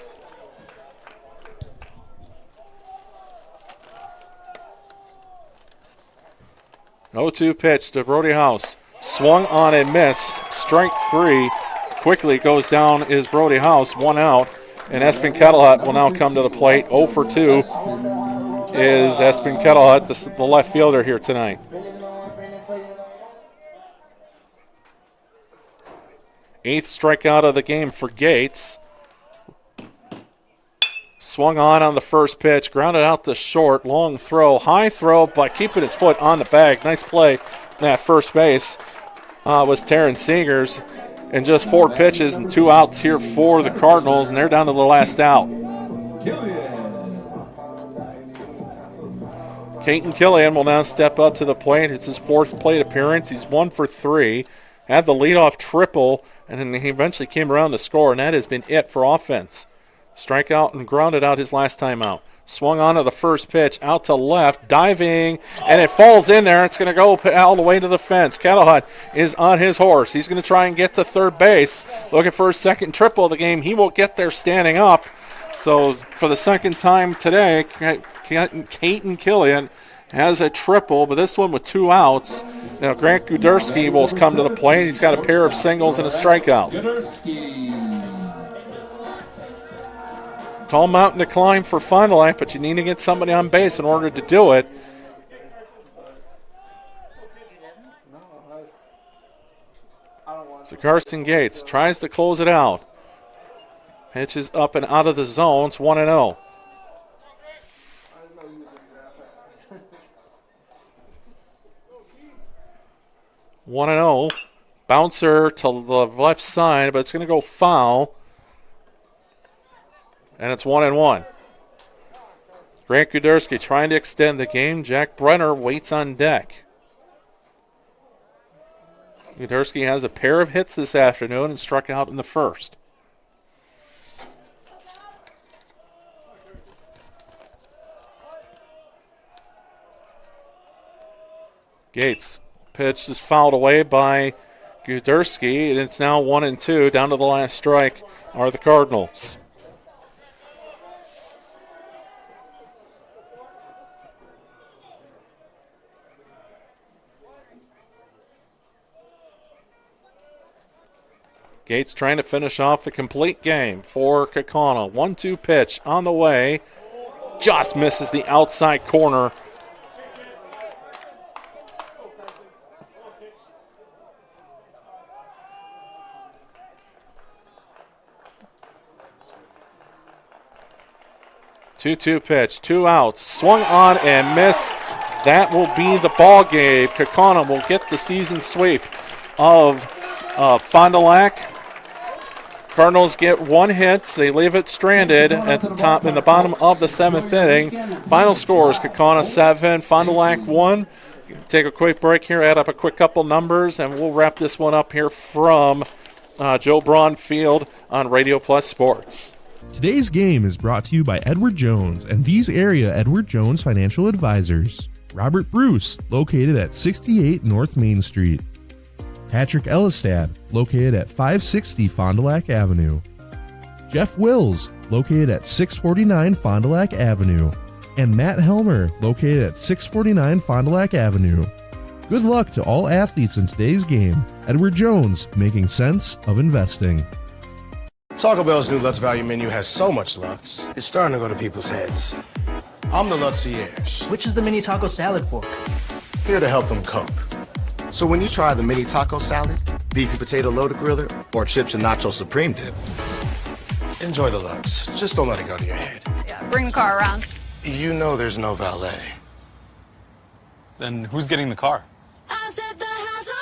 S1: Oh-2 pitch to Brody House. Swung on and missed. Strike 3. Quickly goes down is Brody House. 1 out. And Espen Kettlehat will now come to the plate. 0 for 2 is Espen Kettlehat, the left fielder here tonight. Eighth strikeout of the game for Gates. Swung on the first pitch, grounded out to short, long throw, high throw by keeping his foot on the bag. Nice play at first base was Terrence Seegers. And just 4 pitches and 2 outs here for the Cardinals, and they're down to the last out. Caton Killian will now step up to the plate. It's his 4th plate appearance. He's 1 for 3. Had the leadoff triple, and then he eventually came around to score, and that has been it for offense. Strikeout and grounded out his last time out. Swung on to the first pitch, out to left, diving, and it falls in there. It's going to go all the way to the fence. Cattlehutt is on his horse. He's going to try and get to third base. Looking for his second triple of the game. He will get there standing up. So for the second time today, Caton Killian has a triple, but this one with 2 outs. Now Grant Guderski will come to the plate. He's got a pair of singles and a strikeout. Tall mountain to climb for Fond du Lac, but you need to get somebody on base in order to do it. So Carson Gates tries to close it out. Pitches up and out of the zone. It's 1-0. Bouncer to the left side, but it's going to go foul. And it's 1-1. Grant Guderski trying to extend the game. Jack Brenner waits on deck. Guderski has a pair of hits this afternoon and struck out in the first. Gates. Pitch is fouled away by Guderski, and it's now 1-2. Down to the last strike are the Cardinals. Gates trying to finish off the complete game for Kaukauna. 1-2 pitch on the way. Just misses the outside corner. Two pitch, 2 outs. Swung on and missed. That will be the ball game. Kaukauna will get the season sweep of Fond du Lac. Cardinals get 1 hit. They leave it stranded at the top in the bottom of the 7th inning. Final scores: Kaukauna 7, Fond du Lac 1. Take a quick break here, add up a quick couple numbers, and we'll wrap this one up here from Joe Braun Field on Radio Plus Sports.
S8: Today's game is brought to you by Edward Jones and these area Edward Jones financial advisors. Robert Bruce, located at 68 North Main Street. Patrick Ellistad, located at 560 Fond du Lac Avenue. Jeff Wills, located at 649 Fond du Lac Avenue. And Matt Helmer, located at 649 Fond du Lac Avenue. Good luck to all athletes in today's game. Edward Jones, making sense of investing.
S9: Taco Bell's new Lutz Value Menu has so much Lutz, it's starting to go to people's heads. I'm the Lutzierge.
S19: Which is the mini taco salad fork?
S9: Here to help them cope. So when you try the mini taco salad, beefy potato loaded griller, or chips and nacho supreme dip, enjoy the Lutz. Just don't let it go to your head.
S21: Yeah, bring the car around.
S9: You know there's no valet.
S12: Then who's getting the car?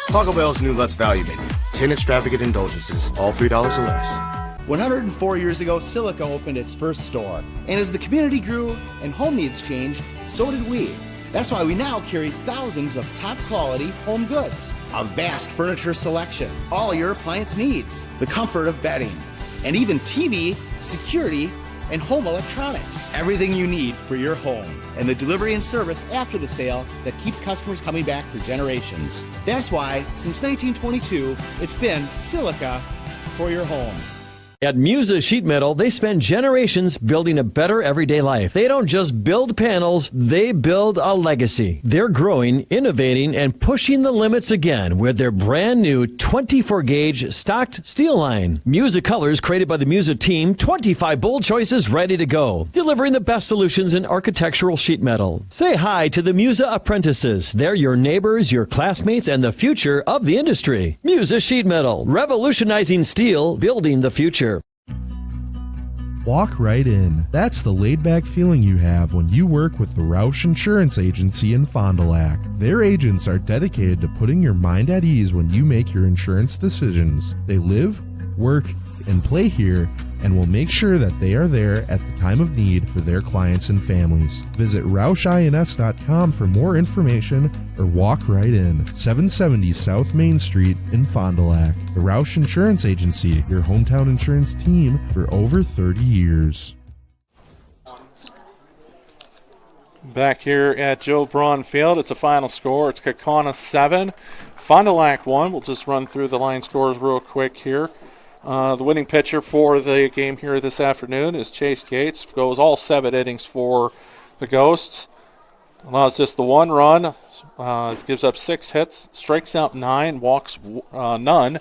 S9: Taco Bell's new Lutz Value Menu. 10 extravagant indulgences, all $3 or less.
S13: 104 years ago, Silica opened its first store. And as the community grew and home needs changed, so did we. That's why we now carry thousands of top quality home goods, a vast furniture selection, all your appliance needs, the comfort of bedding, and even TV, security, and home electronics. Everything you need for your home, and the delivery and service after the sale that keeps customers coming back for generations. That's why, since 1922, it's been Silica for your home.
S7: At Musa Sheet Metal, they spend generations building a better everyday life. They don't just build panels, they build a legacy. They're growing, innovating, and pushing the limits again with their brand new 24-gauge stocked steel line. Musa colors created by the Musa team, 25 bold choices ready to go, delivering the best solutions in architectural sheet metal. Say hi to the Musa apprentices. They're your neighbors, your classmates, and the future of the industry. Musa Sheet Metal, revolutionizing steel, building the future.
S8: Walk right in. That's the laid-back feeling you have when you work with the Roush Insurance Agency in Fond du Lac. Their agents are dedicated to putting your mind at ease when you make your insurance decisions. They live, work, and play here, and will make sure that they are there at the time of need for their clients and families. Visit RoushINS.com for more information or walk right in. 770 South Main Street in Fond du Lac. The Roush Insurance Agency, your hometown insurance team for over 30 years.
S1: Back here at Joe Braun Field, it's a final score. It's Kaukauna 7, Fond du Lac 1. We'll just run through the line scores real quick here. The winning pitcher for the game here this afternoon is Chase Gates. Goes all 7 innings for the Ghosts. Allows just the 1 run. Gives up 6 hits. Strikes out 9. Walks none.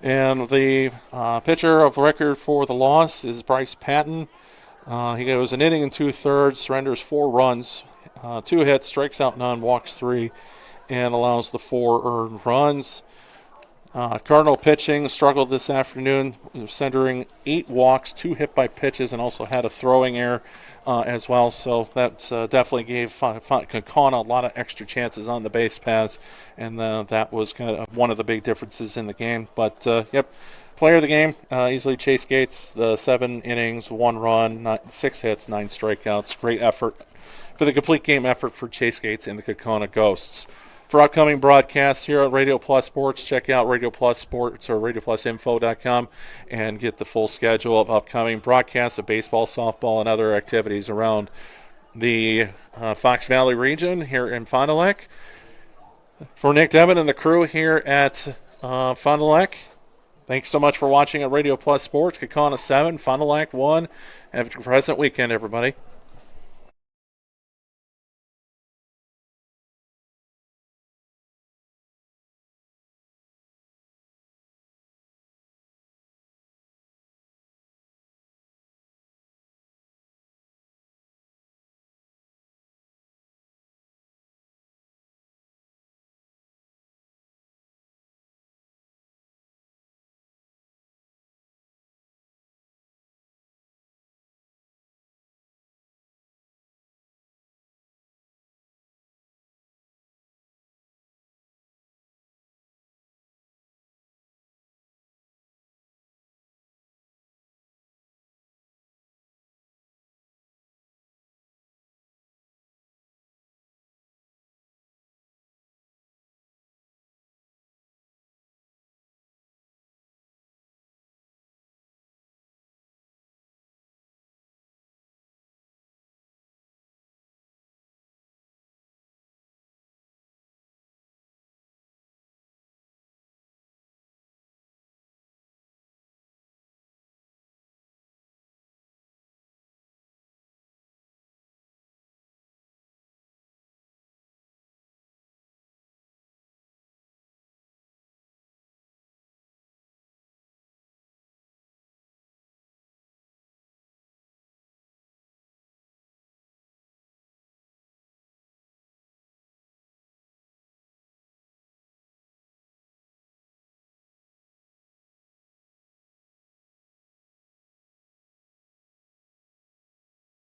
S1: And the pitcher of record for the loss is Bryce Patton. He goes an inning and 2/3. Surrenders 4 runs. 2 hits. Strikes out none. Walks 3. And allows the 4 earned runs. Cardinal pitching struggled this afternoon, centering 8 walks, 2 hit by pitches, and also had a throwing error as well. So that definitely gave Kaukauna a lot of extra chances on the base paths, and that was kind of one of the big differences in the game. But, player of the game, easily Chase Gates, the 7 innings, 1 run, 6 hits, 9 strikeouts. Great effort for the complete game effort for Chase Gates and the Kaukauna Ghosts. For upcoming broadcasts here at Radio Plus Sports, check out Radio Plus Sports or RadioPlusInfo.com and get the full schedule of upcoming broadcasts of baseball, softball, and other activities around the Fox Valley region here in Fond du Lac. For Nick Devin and the crew here at Fond du Lac, thanks so much for watching at Radio Plus Sports. Kaukauna 7, Fond du Lac 1. Have a pleasant weekend, everybody.